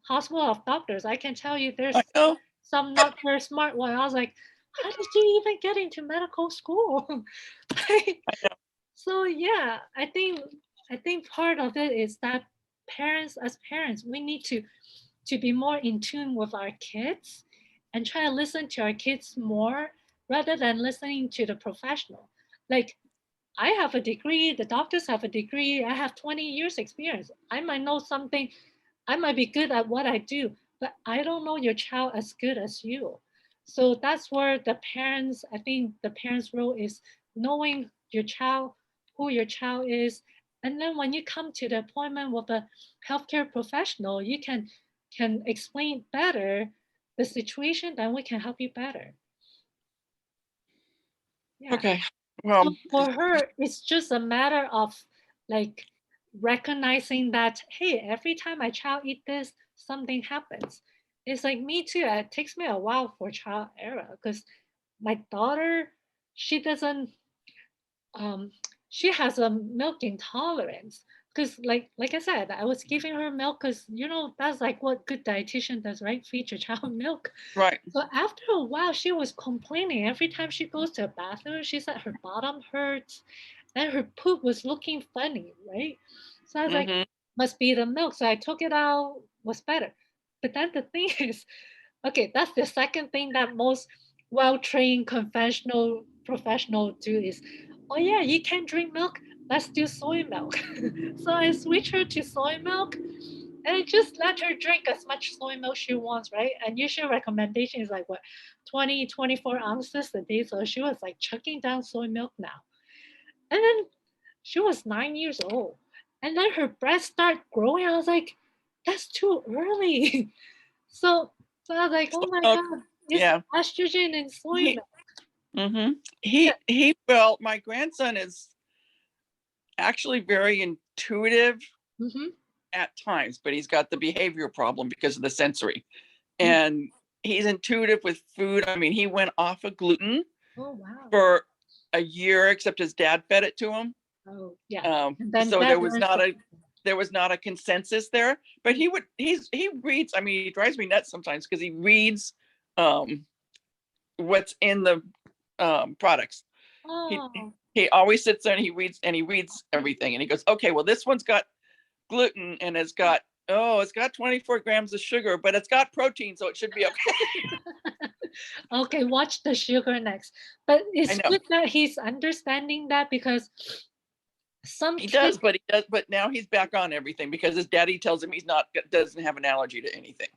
hospital of doctors. I can tell you I there's know. some not very smart one. I was like, how did she even get into medical school? I know. So yeah, I think part of it is that parents, as parents, we need to be more in tune with our kids and try to listen to our kids more rather than listening to the professional. Like, I have a degree, the doctors have a degree, I have 20 years experience. I might know something, I might be good at what I do, but I don't know your child as good as you. So that's where the parents, I think the parents' role is knowing your child, who your child is. And then when you come to the appointment with a healthcare professional, you can explain better the situation, then we can help you better. Yeah. Okay. So Well, for her, it's just a matter of like recognizing that, hey, every time my child eat this, something happens. It's like me too. It takes me a while for trial error because my daughter, she doesn't um she has a milk intolerance because like I said, I was giving her milk because that's like what good dietitian does, right? Feed your child milk. right. So after a while, she was complaining every time she goes to a bathroom. She said her bottom hurts and her poop was looking funny, right? So I was like, Hmm. must be the milk. So I took it out, was better. But then the thing is, okay, that's the second thing that most well-trained conventional professional do is, oh yeah, you can't drink milk. Let's do soy milk. So I switched her to soy milk and I just let her drink as much soy milk she wants, right? And usually recommendation is like what, 20, 24 ounces a day. So she was like chugging down soy milk now. And then she was 9 years old. And then her breast started growing. I was like, that's too early. So, so I was like, oh my So, God, it's yeah. estrogen in soy He, milk. hmm Yeah. well, my grandson is actually very intuitive Mm-hmm. at times, but he's got the behavioral problem because of the sensory. Mm. And he's intuitive with food. I mean, he went off of gluten Oh, wow. for a year, except his dad fed it to him. Oh, yeah. And then So that learns the. there was not a consensus there. But he reads. I mean, he drives me nuts sometimes because he reads um, what's in the products. He Oh, he always sits there and he reads everything and he goes, okay, well this one's got gluten and it's got 24 grams of sugar, but it's got protein, so it should be okay. okay. Watch the sugar next. But I it's know good that he's understanding that because some he kids. does, but now he's back on everything because his daddy tells him he's not doesn't have an allergy to anything.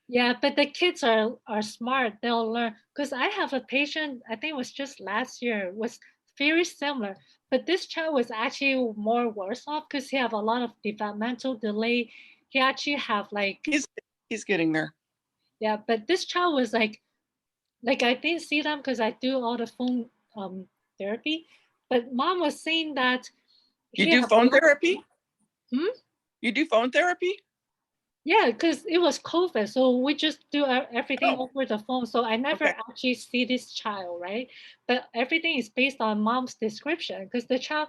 Yeah, but the kids are smart. They'll learn. Because I have a patient, I think it was just last year, was very similar. But this child was actually more worse off because he have a lot of developmental delay. He actually have like, He's he's getting there. yeah, but this child was like I didn't see them because I do all the phone therapy. But mom was saying that You he do have a phone lot. therapy? Hmm? You do phone therapy? Yeah, because it was COVID, so we just do everything Oh, over the phone. So I never okay. actually see this child, right? But everything is based on mom's description because the child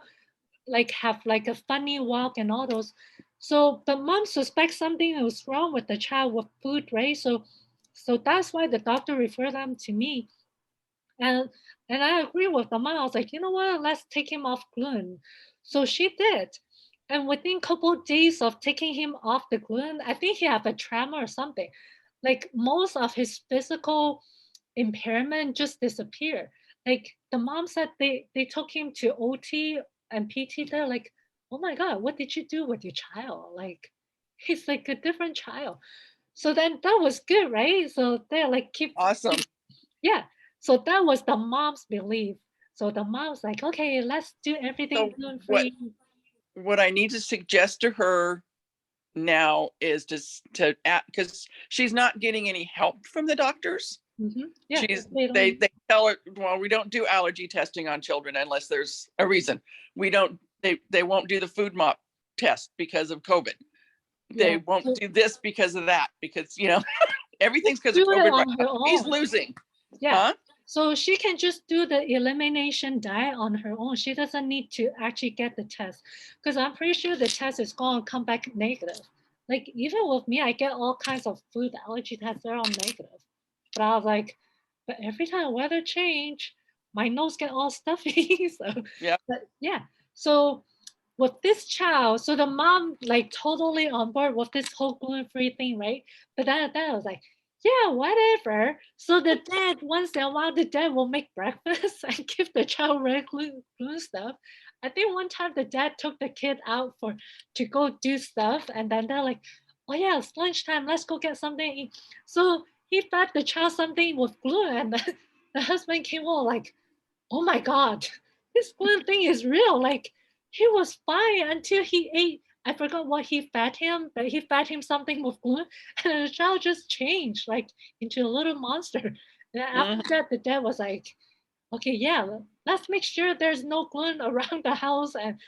like have like a funny walk and all those. So the mom suspects something was wrong with the child with food, right? So that's why the doctor referred them to me. And and I agree with the mom. I was like, you know what? Let's take him off gluten. So she did. And within a couple of days of taking him off the gluten, I think he had a trauma or something. Like most of his physical impairment just disappeared. Like the mom said they took him to OT and PT. They're like, oh my God, what did you do with your child? Like he's like a different child. So then that was good, right? So they're like Awesome. yeah. So that was the mom's belief. So the mom's like, okay, let's do everything So gluten what free. what I need to suggest to her now is to because she's not getting any help from the doctors. Yeah, because She's they don't. they tell her, well, we don't do allergy testing on children unless there's a reason. We don't they won't do the food mop test because of COVID. They Yeah. won't So do this because of that, because everything's because of do it COVID right on now. her He's own. losing. Yeah. Huh? So she can just do the elimination diet on her own. She doesn't need to actually get the test because I'm pretty sure the test is going to come back negative. like even with me, I get all kinds of food allergy tests. They're all negative. But I was like, but every time weather change, my nose get all stuffy. So, Yeah. but yeah. So with this child, so the mom like totally on board with this whole gluten-free thing, right? But then I was like, yeah, whatever. So the dad, once in a while, the dad will make breakfast and give the child regular gluten stuff. I think one time the dad took the kid out for to go do stuff, and then they're like, oh yeah, it's lunchtime, let's go get something to eat. So he fed the child something with gluten, and the husband came home like, oh my god, this gluten thing is real. Like he was fine until he ate. I forgot what he fed him, but he fed him something with gluten, and the child just changed like into a little monster. And after Mhm. that, the dad was like, "Okay, yeah, let's make sure there's no gluten around the house, and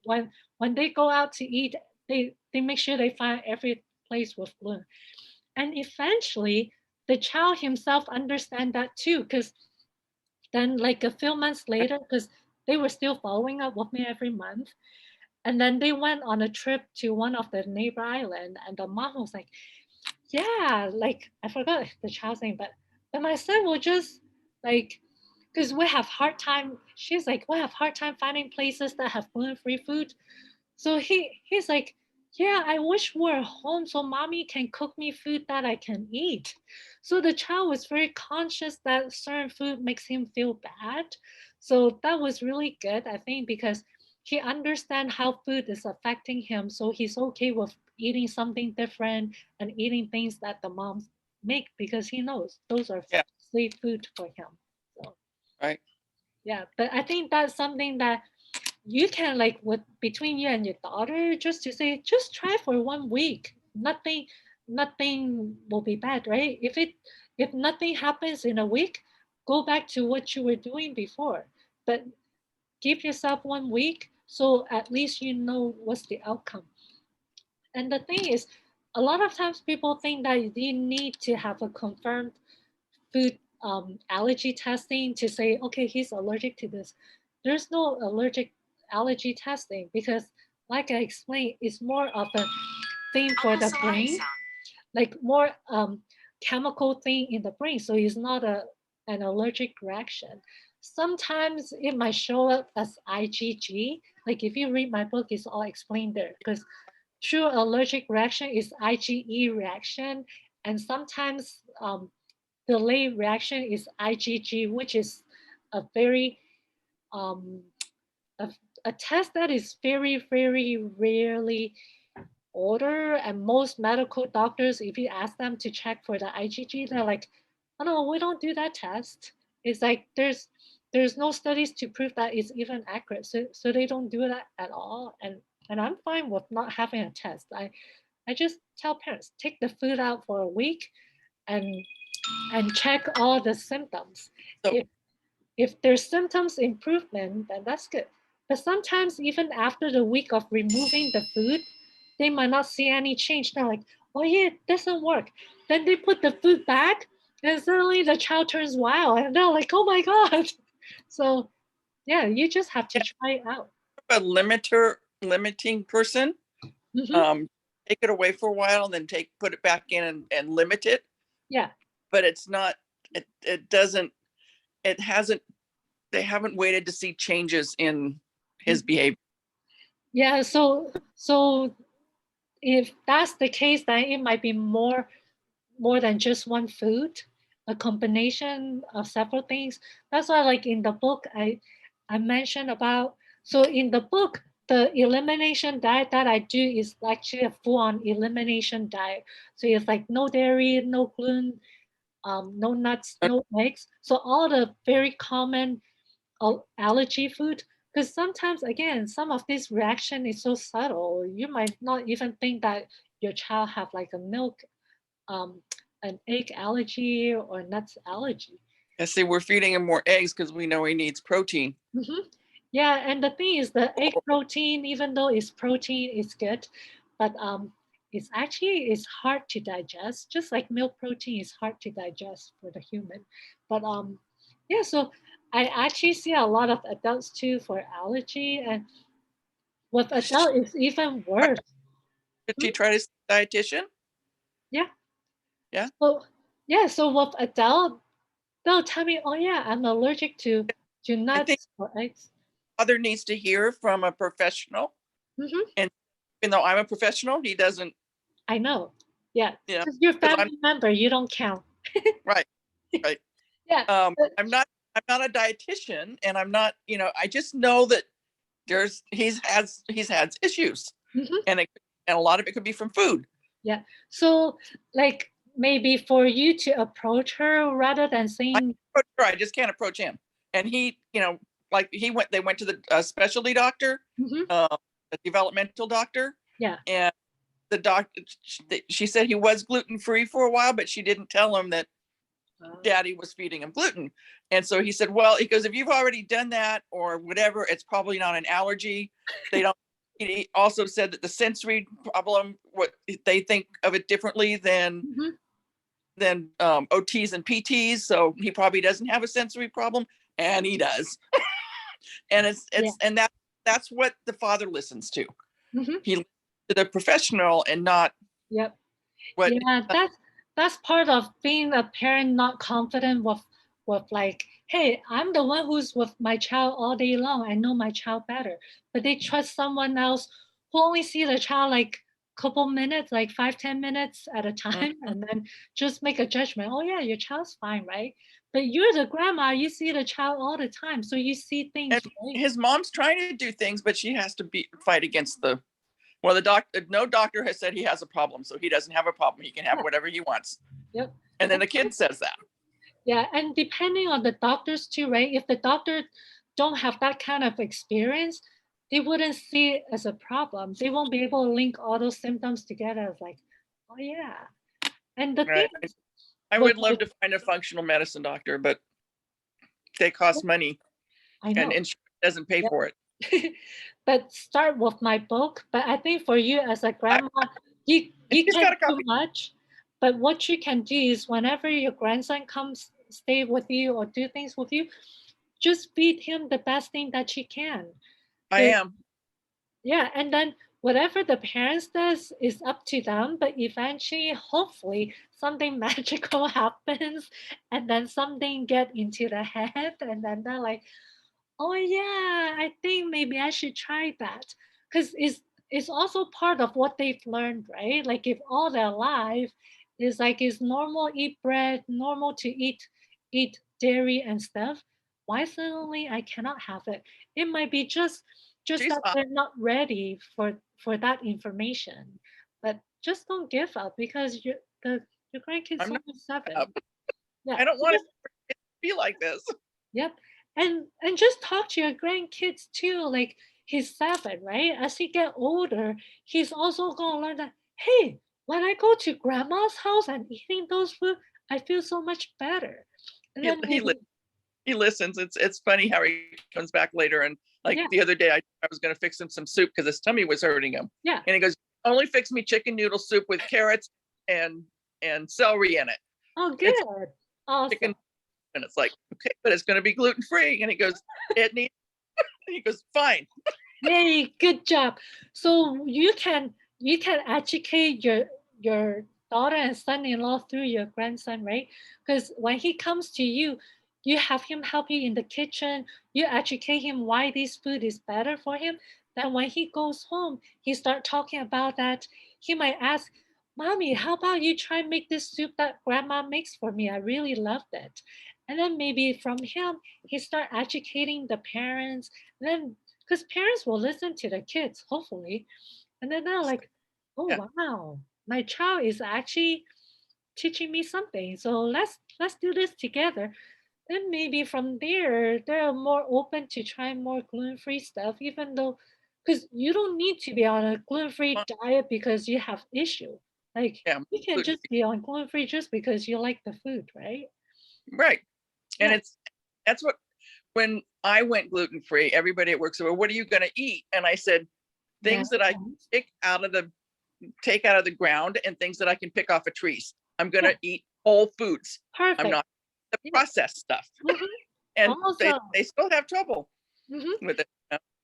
when when they go out to eat, they make sure they find every place with gluten." And eventually, the child himself understand that too, because then, like a few months later, because they were still following up with me every month, and then they went on a trip to one of the neighbor island, and the mom was like, "Yeah, like I forgot the child's name, but my son will just like, because we have hard time." She's like, "We have hard time finding places that have gluten-free food." So he's like, yeah, I wish we're home so mommy can cook me food that I can eat. So the child was very conscious that certain food makes him feel bad. So that was really good, I think, because he understands how food is affecting him. So he's okay with eating something different and eating things that the moms make because he knows those are Yeah. safe food for him. So Right. yeah, but I think that's something that you can like with between you and your daughter just to say just try for 1 week, nothing will be bad, right? If nothing happens in a week, go back to what you were doing before, but give yourself 1 week so at least you know what's the outcome. And the thing is, a lot of times people think that you need to have a confirmed food allergy testing to say, okay, he's allergic to this. There's no allergic allergy testing because, like I explained, it's more of a thing for the brain, like more chemical thing in the brain. So it's not an allergic reaction. Sometimes it might show up as IgG. Like if you read my book, it's all explained there because true allergic reaction is IgE reaction, and sometimes delayed reaction is IgG, which is a very um, a, a test that is very rarely ordered. And most medical doctors, if you ask them to check for the IgG, they're like, "Oh no, we don't do that test." It's like there's no studies to prove that it's even accurate, so they don't do that at all. And I'm fine with not having a test. I just tell parents take the food out for a week and check all the symptoms. So If there's symptoms improvement, then that's good. But sometimes even after the week of removing the food, they might not see any change. They're like, oh yeah, it doesn't work. Then they put the food back and suddenly the child turns wild and they're like, oh my God. So yeah, you just have to yeah, try it out. a limiting person, Mhm. um, take it away for a while and then put it back in and limit it. Yeah. But it's not. It doesn't. It hasn't. They haven't waited to see changes in his Mhm. behavior. Yeah. So if that's the case, then it might be more than just one food, a combination of several things. That's why, like in the book, I mentioned about. So in the book, the elimination diet that I do is actually a full-on elimination diet. So it's like no dairy, no gluten, no nuts, no eggs. So all the very common allergy food. Because sometimes, again, some of this reaction is so subtle, you might not even think that your child have like a milk um, an egg allergy or nuts allergy. I see. We're feeding him more eggs because we know he needs protein. Hmm. Yeah, and the thing is, the egg protein, even though it's protein, is good, but it's hard to digest. Just like milk protein is hard to digest for the human. But yeah, so I actually see a lot of adults too for allergy, and with adult it's even worse. Did she try to see a dietitian? Yeah. Yeah. So yeah, so with adult, they'll tell me, oh yeah, I'm allergic to I think nuts or eggs. father needs to hear from a professional. Hmm. And even though I'm a professional, he doesn't, I know. Yeah. you know, Because your because I'm family member, you don't count. right, right. Yeah. But, I'm not a dietitian, and I'm not, I just know that he's had issues, mhm, and and a lot of it could be from food. yeah. So like maybe for you to approach her rather than I saying, approach her, I just can't approach him. And he, like they went to the specialty doctor, mhm, uh, a developmental doctor, yeah. and the doctor, she said he was gluten free for a while, but she didn't tell him that daddy was feeding him gluten. And so he said, well, he goes, if you've already done that or whatever, it's probably not an allergy. They don't. He also said that the sensory problem, what they think of it differently than Mhm, OTs and PTs. So he probably doesn't have a sensory problem, and he does. And yeah. that's what the father listens to. Mhm, He listens to the professional and not yep. what. Yeah, that's part of being a parent not confident with like, hey, I'm the one who's with my child all day long. I know my child better. But they trust someone else who only see the child like couple minutes, like 5, 10 minutes at a time, Mhm. and then just make a judgment. Oh yeah, your child's fine, right? But you're the grandma, you see the child all the time. So you see And things, right? his mom's trying to do things, but she has to fight against the. Well, no doctor has said he has a problem, so he doesn't have a problem. He can have Yeah. whatever he wants. Yep. And then the kid says that. Yeah, and depending on the doctors too, right? If the doctor don't have that kind of experience, they wouldn't see it as a problem. They won't be able to link all those symptoms together as like, oh yeah. And the thing Right. I with would love to find a functional medicine doctor, but they cost money, I and know. insurance doesn't pay for it. Yep. But start with my book. But I think for you as a I, grandma, you he's can't got a do copy. much. But what you can do is whenever your grandson comes stay with you or do things with you, just feed him the best thing that you can. I am. Yeah, and then whatever the parents does is up to them, but eventually, hopefully, something magical happens, and then something get into the head, and then they're like, "Oh yeah, I think maybe I should try that," because it's also part of what they've learned, right? Like if all their life is like it's normal eat bread, normal to eat dairy and stuff, why suddenly I cannot have it? It might be just She's that they're not ready for that information. But just don't give up because your grandkids I'm not only 7. up. Yeah. I don't So want just to be like this. yep. And just talk to your grandkids too. Like he's 7, right? As he get older, he's also gonna learn that, hey, when I go to grandma's house and eating those food, I feel so much better. And He then he maybe, he listens. It's funny how he comes back later, and like yeah, the other day, I was going to fix him some soup because his tummy was hurting him, yeah. and he goes, "Only fix me chicken noodle soup with carrots and celery in it. Oh, It's good. Awesome. chicken." And it's like, okay, but it's going to be gluten free. And he goes, it needs. He goes, fine. Yay, good job. So you can educate your daughter and son-in-law through your grandson, right? Because when he comes to you, you have him help you in the kitchen, you educate him why this food is better for him. Then when he goes home, he start talking about that. He might ask, Mommy, how about you try make this soup that grandma makes for me? I really loved it. And then maybe from him, he start educating the parents. Then because parents will listen to the kids, hopefully, and then they're like, "Oh Yeah, wow, my child is actually teaching me something. So let's do this together." Then maybe from there, they're more open to trying more gluten-free stuff, even though, because you don't need to be on a gluten-free diet because you have issue. Like yeah, you can gluten just be on gluten-free just because you like the food, right? right. And Yeah. that's what when I went gluten free, everybody at work said, "Well, what are you going to eat?" And I said, Yeah. "Things that I pick out of the take out of the ground and things that I can pick off of trees. I'm going Yeah. to eat whole foods. I'm Perfect. not the Yeah. processed stuff." Mhm. And Awesome. they still have trouble Mhm. with it.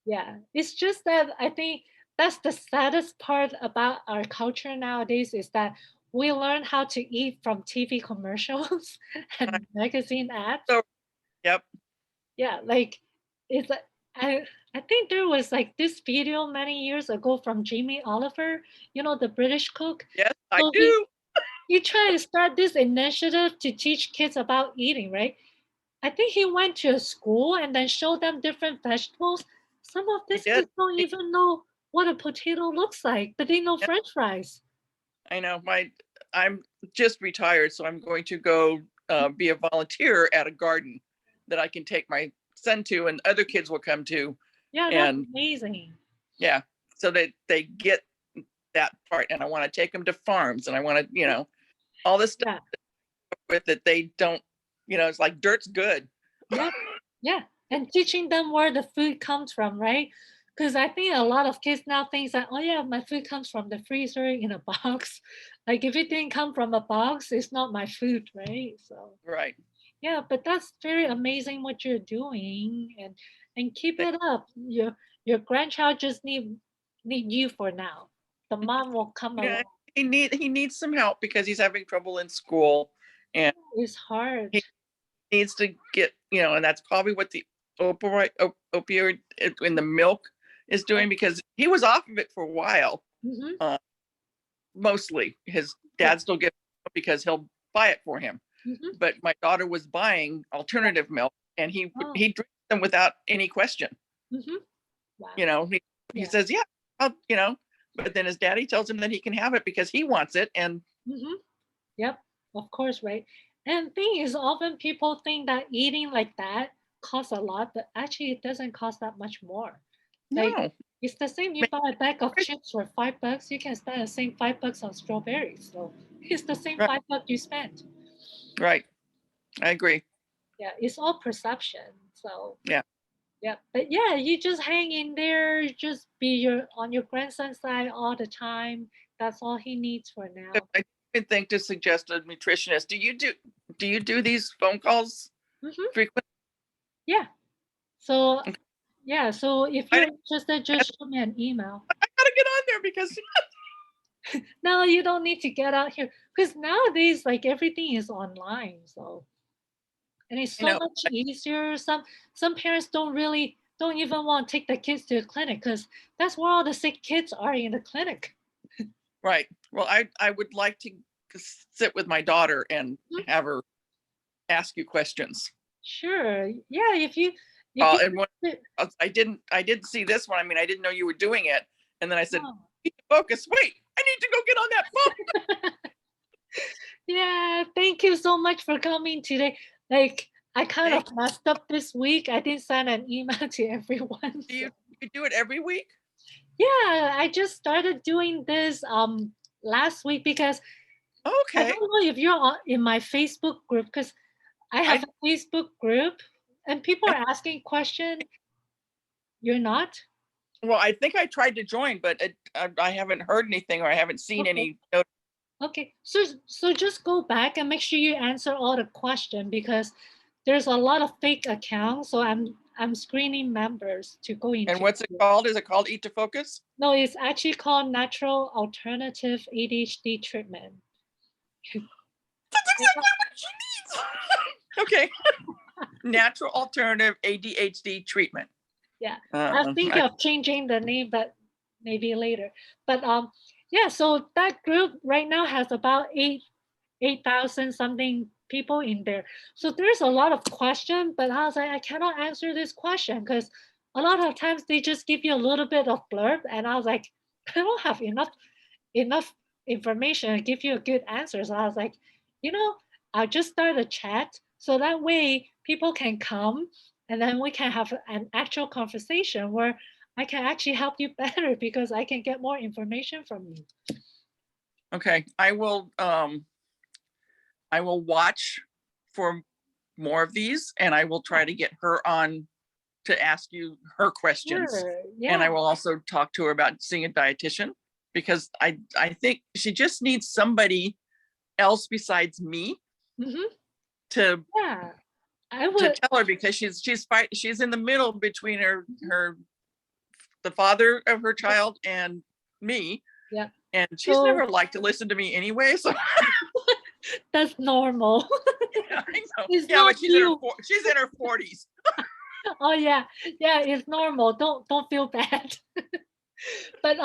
Yeah, it's just that I think that's the saddest part about our culture nowadays is that we learn how to eat from TV commercials I- and magazine ads. So, yep, Yeah, like it's like I think there was like this video many years ago from Jamie Oliver, the British cook. yes, I So he do. he tried to start this initiative to teach kids about eating, right? I think he went to a school and then showed them different vegetables. Some of He these did. kids don't even know what a potato looks like, but they know Yep, French fries. I know. I'm just retired, so I'm going to go be a volunteer at a garden that I can take my son to, and other kids will come to, Yeah, that's and amazing. yeah, so that they get that part. And I want to take them to farms, and I want to, all this stuff Yeah, with it. They don't, it's like dirt's good. yeah, yeah. And teaching them where the food comes from, right? Because I think a lot of kids now think that, oh yeah, my food comes from the freezer in a box. Like if it didn't come from a box, it's not my food, right? So Right. yeah, but that's very amazing what you're doing, and keep it up. Your grandchild just need you for now. The mom will come Yeah, along. he needs some help because he's having trouble in school, and It's hard. he needs to get, and that's probably what the opioid in the milk is doing, because he was off of it for a while. Mm-hmm. Uh, Mostly his Yeah. dad still gets it because he'll buy it for him. Mm-hmm. But my daughter was buying alternative milk, and Oh. he drinks them without any question. Mm-hmm. Wow. He Yeah. says, yeah, but then his daddy tells him that he can have it because he wants it. And Mm-hmm. Yep. Of course, right. And thing is, often people think that eating like that costs a lot, but actually it doesn't cost that much more. Like no, it's the same. You buy a bag of chips for $5, you can spend the same $5 on strawberries. So it's the same right, $5 you spent. right. I agree. Yeah, it's all perception. So Yeah. yeah, but yeah, you just hang in there, just be on your grandson's side all the time. That's all he needs for now. I even think to suggest a nutritionist. Do you do these phone calls Hmm. frequently? Yeah. So yeah, so if I, you're interested, just shoot me an email. I gotta get on there because No, you don't need to get out here because nowadays, like everything is online. So and it's you so know, much easier. Some parents don't even want to take the kids to the clinic because that's where all the sick kids are in the clinic. right. Well, I would like to sit with my daughter and Mhm. have her ask you questions. Sure. Yeah, if you And when I didn't see this one. I mean, I didn't know you were doing it. And then I said, oh. focus. Wait, I need to go get on that phone. Yeah, thank you so much for coming today. Like I kind of Thank you. messed up this week. I didn't send an email to everyone. Do So you do it every week? yeah, I just started doing this last week because I Okay. don't know if you're in my Facebook group because I have I, a Facebook group and people I are asking questions. You're not? well, I think I tried to join, but I haven't heard anything, or I haven't seen Okay. any. Okay. So just go back and make sure you answer all the question because there's a lot of fake accounts. So I'm screening members to go And into. what's it called? Is it called Eat to Focus? No, it's actually called natural alternative ADHD treatment. That's exactly what she needs. Okay. Natural alternative ADHD treatment. Yeah, I'm thinking of changing the name, but maybe later. But yeah. So that group right now has about 8,000 something people in there. So there's a lot of question, but I was like, I cannot answer this question because a lot of times they just give you a little bit of blurb, and I was like, I don't have enough information to give you a good answer. So I was like, you know, I'll just start a chat so that way people can come and then we can have an actual conversation where I can actually help you better because I can get more information from you. Okay. I will watch for more of these, and I will try to get her on to ask you her questions. Sure. And Yeah. I will also talk to her about seeing a dietitian, because I think she just needs somebody else besides me Hmm. to Yeah. I would. tell her, because she's in the middle between Mhm. her the father of her child and me. Yeah. And she's So never liked to listen to me anyway. So that's normal. I know. It's Yeah, not but you. she's in her 40s. Oh yeah, yeah, it's normal. Don't feel bad. But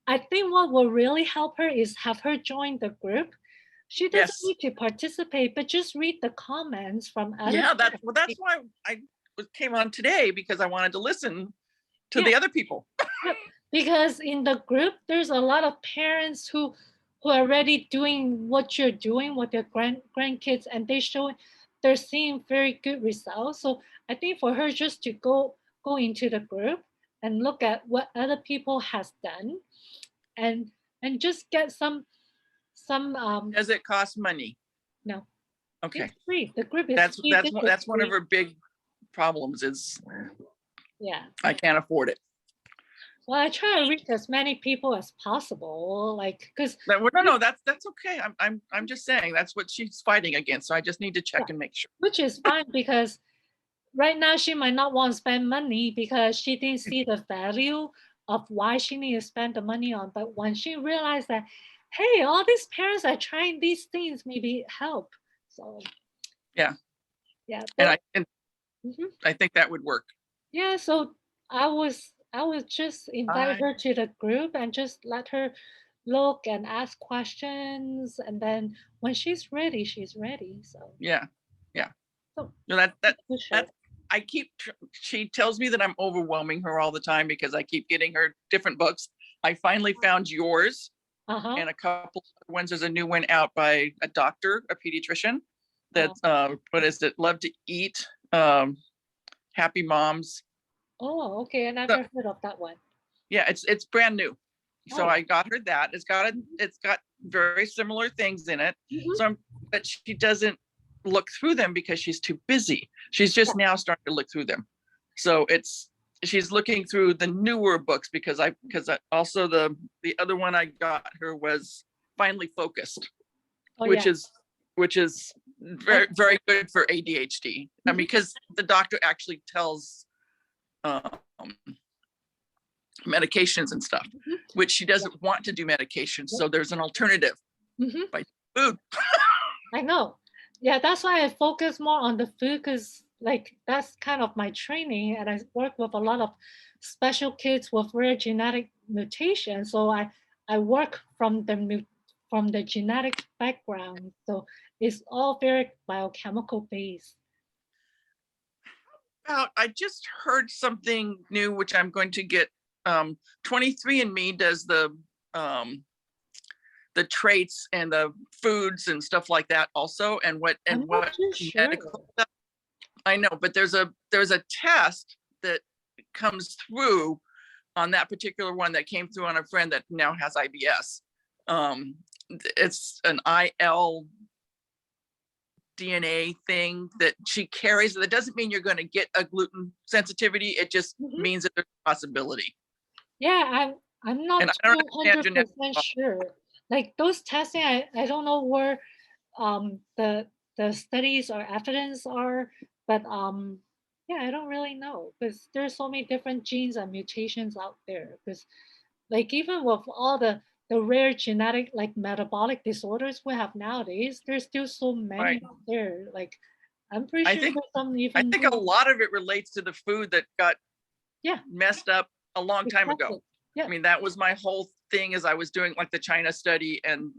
I think what will really help her is have her join the group. She doesn't Yes. need to participate, but just read the comments from other Yeah, parents. that's why I came on today, because I wanted to listen to Yeah. the other people. Yep. Because in the group, there's a lot of parents who are already doing what you're doing with their grandkids, and they're seeing very good results. So I think for her just to go into the group and look at what other people has done, and just get some Does it cost money? no, Okay. it's free. The group is That's free. This is that's one of free. her big problems is Yeah. I can't afford it. Well, I try to reach as many people as possible, like because No, that's okay. I'm just saying that's what she's fighting against. So I just need to check and make sure. which is fine because right now she might not want to spend money because she didn't see the value of why she needs to spend the money on. But when she realized that, hey, all these parents are trying these things, maybe help. So Yeah. yeah, And mhm. I think that would work. Yeah. So I would just invite her to the group and just let her look and ask questions, and then when she's ready, she's ready. So Yeah. so No, push her. that she tells me that I'm overwhelming her all the time because I keep getting her different books. I finally found yours Uh-huh. and a couple of ones. There's a new one out by a doctor, a pediatrician. That's what is it? Love to Eat, Happy Moms. Oh, okay. I So, never heard of that one. yeah, it's brand new. So Oh. I got her that. It's got very similar things in it. Mhm. But she doesn't look through them because she's too busy. She's just now starting to look through them. So she's looking through the newer books because also the other one I got her was Finally Focused, Oh, which yeah. is very good for ADHD. I mean, because the doctor actually tells medications and stuff, which she doesn't want to do medications. So there's an alternative by food. I know. Yeah, that's why I focus more on the food because, like, that's kind of my training, and I work with a lot of special kids with rare genetic mutations. So I work from the genetic background. So it's all very biochemical based. I just heard something new, which I'm going to get. 23andMe does um, the traits and the foods and stuff like that also, and what I'm not too sure. medical stuff. I know, but there's a test that comes through on that particular one that came through on a friend that now has IBS. It's an IL DNA thing that she carries. That doesn't mean you're going to get a gluten sensitivity. It just means that there's a possibility. Yeah, I'm not And I don't understand 200% sure. Like those testing, I don't know where the studies or evidence are, but yeah, I don't really know because there's so many different genes and mutations out there. Because like even with all the rare genetic like metabolic disorders we have nowadays, there's still so many out there. Like I'm pretty I sure think there's some I even think a lot of it relates to the food that got yeah messed up a long time ago. exactly. Yeah. I mean, that was my whole thing as I was doing like the China study and,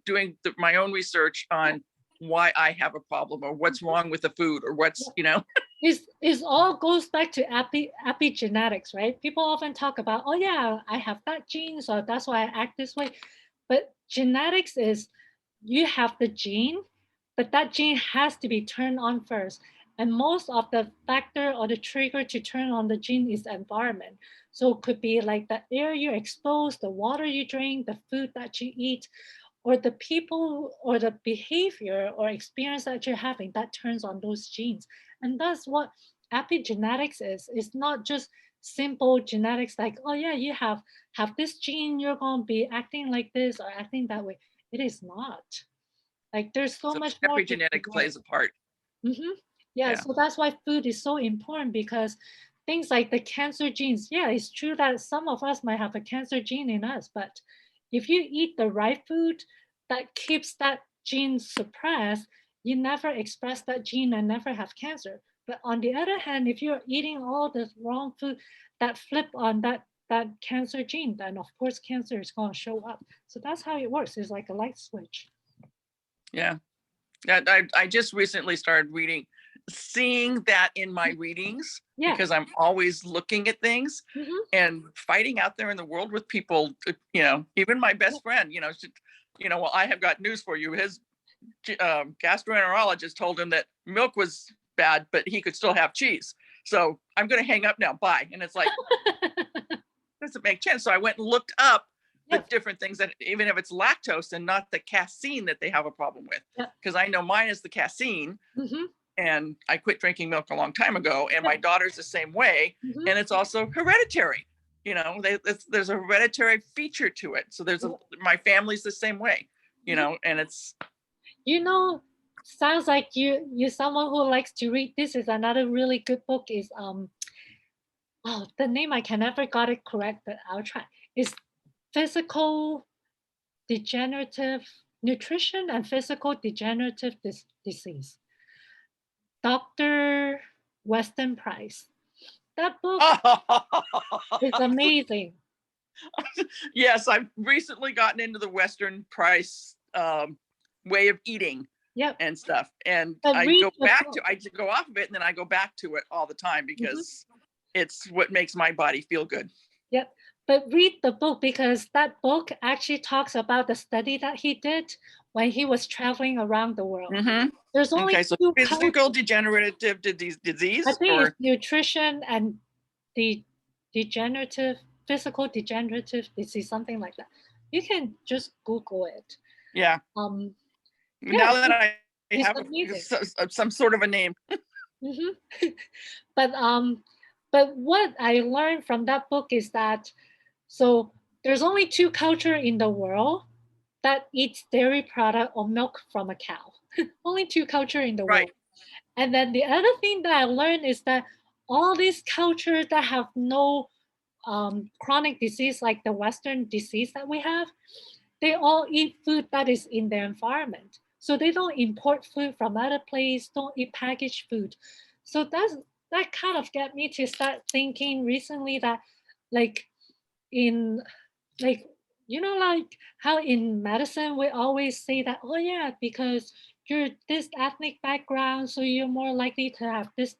doing my own research on why I have a problem or what's wrong with the food or what's, It's all goes back to epigenetics, right? People often talk about, oh yeah, I have that gene, so that's why I act this way. But genetics is you have the gene, but that gene has to be turned on first. And most of the factor or the trigger to turn on the gene is the environment. So it could be like the air you're exposed, the water you drink, the food that you eat, or the people or the behavior or experience that you're having that turns on those genes. And that's what epigenetics is. It's not just simple genetics like, oh yeah, you have this gene, you're going to be acting like this or acting that way. It is not. Like there's so so much more to epigenetic genetics. plays a part. Mm-hmm. Yeah, Yeah. so that's why food is so important because things like the cancer genes. Yeah, it's true that some of us might have a cancer gene in us, but if you eat the right food that keeps that gene suppressed, you never express that gene and never have cancer. But on the other hand, if you're eating all the wrong food that flip on that cancer gene, then of course cancer is going to show up. So that's how it works. It's like a light switch. Yeah. I just recently started seeing that in my readings, Yeah. because I'm always looking at things Mhm. and fighting out there in the world with people, even my best friend, well, I have got news for you. His gastroenterologist told him that milk was bad, but he could still have cheese. So I'm going to hang up now. Bye. And it's like, doesn't make sense. So I went and looked up the different things, that even if it's lactose and not the casein that they have a problem with, because I know mine is the casein. Mhm. And I quit drinking milk a long time ago, and my daughter's the same way. And it's also hereditary. There's a hereditary feature to it. So my family's the same way, and it's. Sounds like you're someone who likes to read. This is another really good book. Is the name I can never got it correct, but I'll try. It's Physical Degenerative Nutrition and Physical Degenerative Disease. Dr. Weston Price. That book is amazing. Yes, I've recently gotten into the Western Price way of eating and stuff. And I go off of it, and then I go back to it all the time, because it's what makes my body feel good. Yep. But read the book, because that book actually talks about the study that he did when he was traveling around the world. There's only two physical degenerative disease. I think it's nutrition and the physical degenerative disease, something like that. You can just Google it. Yeah. Now that I have some sort of a name. But what I learned from that book is that, so there's only two cultures in the world that eats dairy product or milk from a cow. Only two cultures in the world. And then the other thing that I learned is that all these cultures that have no chronic disease, like the Western disease that we have, they all eat food that is in their environment. So they don't import food from other places, don't eat packaged food. So that kind of got me to start thinking recently that, like like how in medicine we always say that, oh yeah, because you're this ethnic background, so you're more likely to have this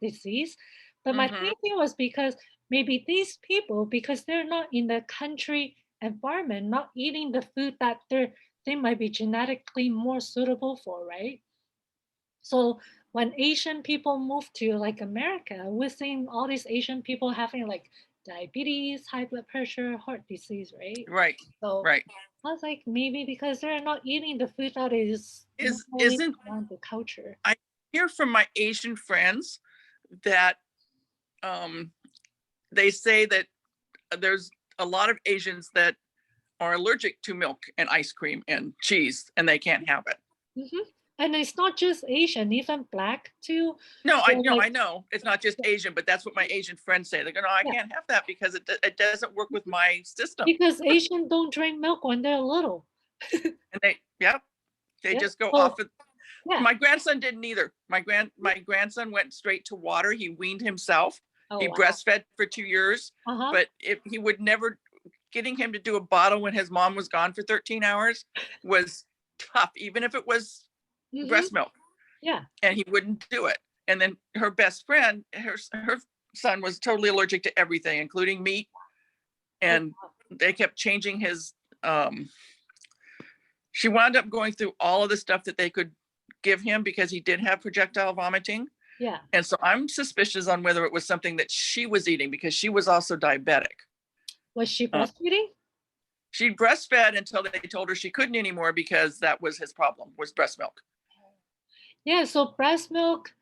disease. But my thinking was because maybe these people, because they're not in the country environment, not eating the food that they might be genetically more suitable for, right? So when Asian people move to like America, we're seeing all these Asian people having like diabetes, high blood pressure, heart disease, right? Right. So right. I was like, maybe because they're not eating the food that isn't around the culture. I hear from my Asian friends that they say that there's a lot of Asians that are allergic to milk and ice cream and cheese, and they can't have it. And it's not just Asian, even Black too. No, I know it's not just Asian, but that's what my Asian friends say. They go, no, I can't have that because it doesn't work with my system. Because Asians don't drink milk when they're little. And they just go off of. My grandson didn't either. My grandson went straight to water. He weaned himself. He breastfed for 2 years, but if he would never, getting him to do a bottle when his mom was gone for 13 hours was tough, even if it was breast milk. Yeah. And he wouldn't do it. And then her best friend, her son was totally allergic to everything, including meat. And they kept changing his, she wound up going through all of the stuff that they could give him because he did have projectile vomiting. Yeah. And so I'm suspicious on whether it was something that she was eating, because she was also diabetic. Was she breastfeeding? She breastfed until they told her she couldn't anymore, because that was his problem, was breast milk. Yeah, so breast milk,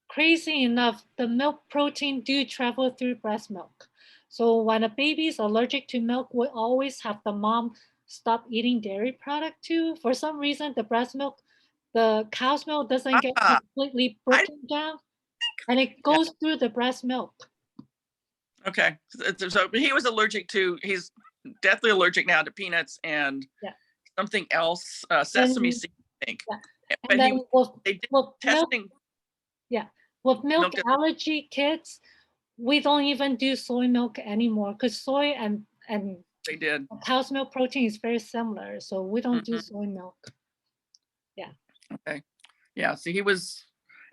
crazy enough, the milk protein do travel through breast milk. So when a baby is allergic to milk, we always have the mom stop eating dairy product too. For some reason, the breast milk, the cow's milk doesn't get completely broken down, and it goes through the breast milk. Okay. So he was allergic to, he's deathly allergic now to peanuts and Yeah. something else, sesame And seed, I think. yeah. But And then they did with milk, testing. yeah, with milk Milk. allergy kids, we don't even do soy milk anymore because soy and They did. cow's milk protein is very similar, so we don't do Mhm. soy milk. Yeah. Okay. Yeah. See, he was,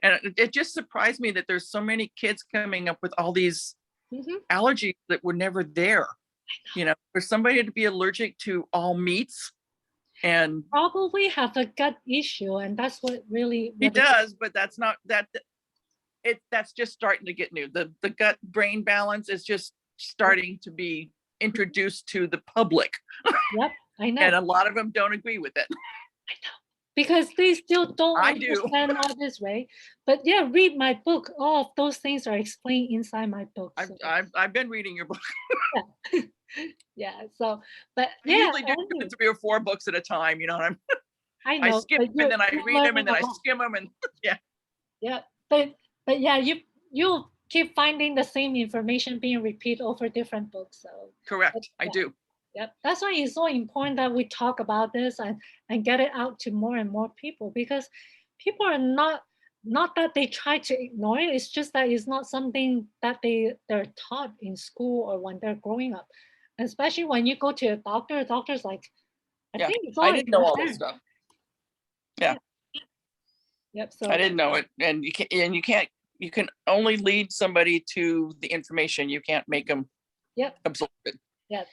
and it just surprised me that there's so many kids coming up with all these Mhm. allergies that were never there. You know, for somebody to be allergic to all meats, and Probably have a gut issue, and that's what really he what it is. does, but that's not that. That's just starting to get new. The gut brain balance is just starting to be introduced to the public, Yep, I know. and a lot of them don't agree with it. I know. Because they still don't I do. understand all this, right? But yeah, read my book. All of those things are explained inside my book. So I've been reading your book. yeah. Yeah. So, but I yeah, usually do anyway, 3 or 4 books at a time. You know, and I I know, skip but and then I you're read them learning and then a I lot. skim them and yeah, Yeah, but yeah, you keep finding the same information being repeated over different books. So correct. I yeah, do. yep. That's why it's so important that we talk about this and get it out to more and more people because people are not that they try to ignore it. It's just that it's not something that they're taught in school or when they're growing up. Especially when you go to a doctor's like, I Yeah, think it's I all in didn't know your all this head. stuff. Yeah, Yep. I So didn't know it, and you can't. You can only lead somebody to the information. You can't make them yep. absorb it. Yeah,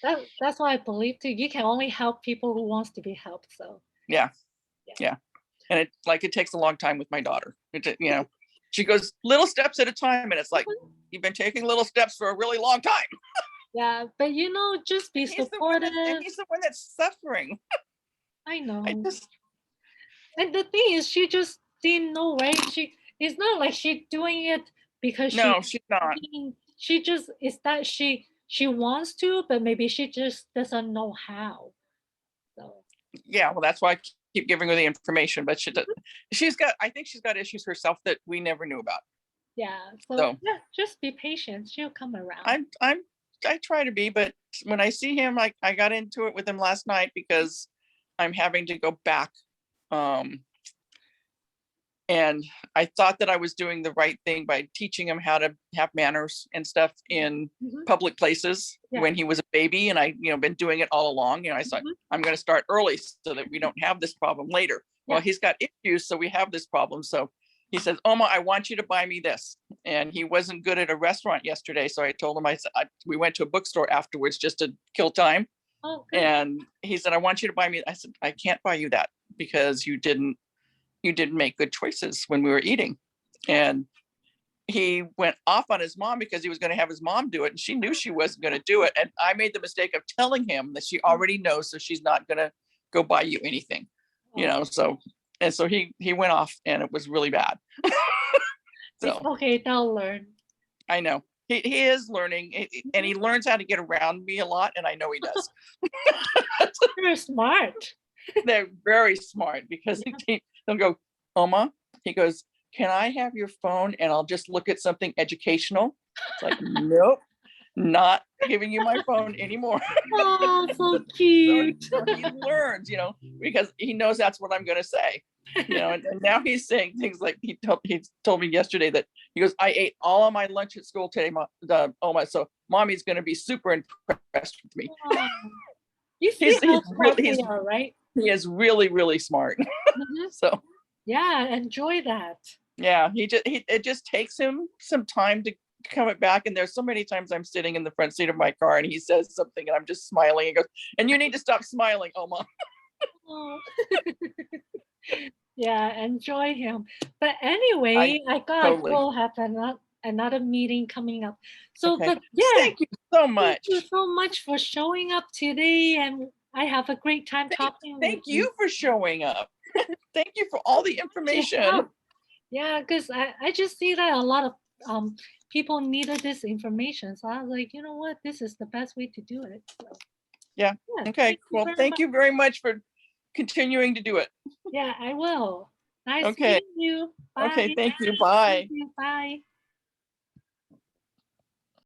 that's what I believe too. You can only help people who wants to be helped. So Yeah, yeah. yeah, and it takes a long time with my daughter. You know, she goes little steps at a time, and it's like you've been taking little steps for a really long time. Yeah, but just be supportive. He's the one that's suffering. I I know. just And the thing is, she just didn't know, right? It's not like she's doing it because no, she's not. she just is that she wants to, but maybe she just doesn't know how. So Yeah, well, that's why I keep giving her the information, but she's got. I think she's got issues herself that we never knew about. yeah, so So yeah, just be patient. She'll come around. I try to be, but when I see him, I got into it with him last night because I'm having to go back. Um, and I thought that I was doing the right thing by teaching him how to have manners and stuff in Mhm. public places Yeah. when he was a baby. And I, been doing it all along. I thought Mhm. I'm going to start early so that we don't have this problem later. Well, Yeah. he's got issues, so we have this problem. So he says, Oma, I want you to buy me this. And he wasn't good at a restaurant yesterday. So I told him, I said, we went to a bookstore afterwards just to kill time. Oh, good. And he said, I want you to buy me. I said, I can't buy you that because you didn't make good choices when we were eating. And he went off on his mom because he was going to have his mom do it. And she knew she wasn't going to do it. And I made the mistake of telling him that she already knows, so she's not going to go buy you anything, so. And so he went off and it was really bad. It's So okay, they'll learn. I know he is learning, and he learns how to get around me a lot. And I know he does. You're smart. They're very smart because they'll go, Oma, he goes, can I have your phone and I'll just look at something educational? It's like, nope, not giving you my phone anymore. Oh, so cute. So he learns, because he knows that's what I'm going to say, and now he's saying things like he told me yesterday that he goes, I ate all of my lunch at school today, Oma, so mommy's going to be super impressed with me. Oh. You see how smart they are, right? He is really, really smart. Mhm. So Yeah, enjoy that. yeah, it just takes him some time to come it back. And there's so many times I'm sitting in the front seat of my car and he says something and I'm just smiling and goes, and you need to stop smiling, Oma. Oh. Yeah, enjoy him. But anyway, I gotta Totally. go have another meeting coming up. So, Okay. but yeah, Thank you so thank much. you so much for showing up today, and I have a great time talking Thank with you for showing up. Thank you for all the information. Yeah, because I just see that a lot of people needed this information. So I was like, you know what, this is the best way to do it. So, Yeah. Okay. Well, thank you very much for continuing to do it. Yeah, I will. Nice Okay. meeting you. Bye. Okay. Thank you. Bye. Bye.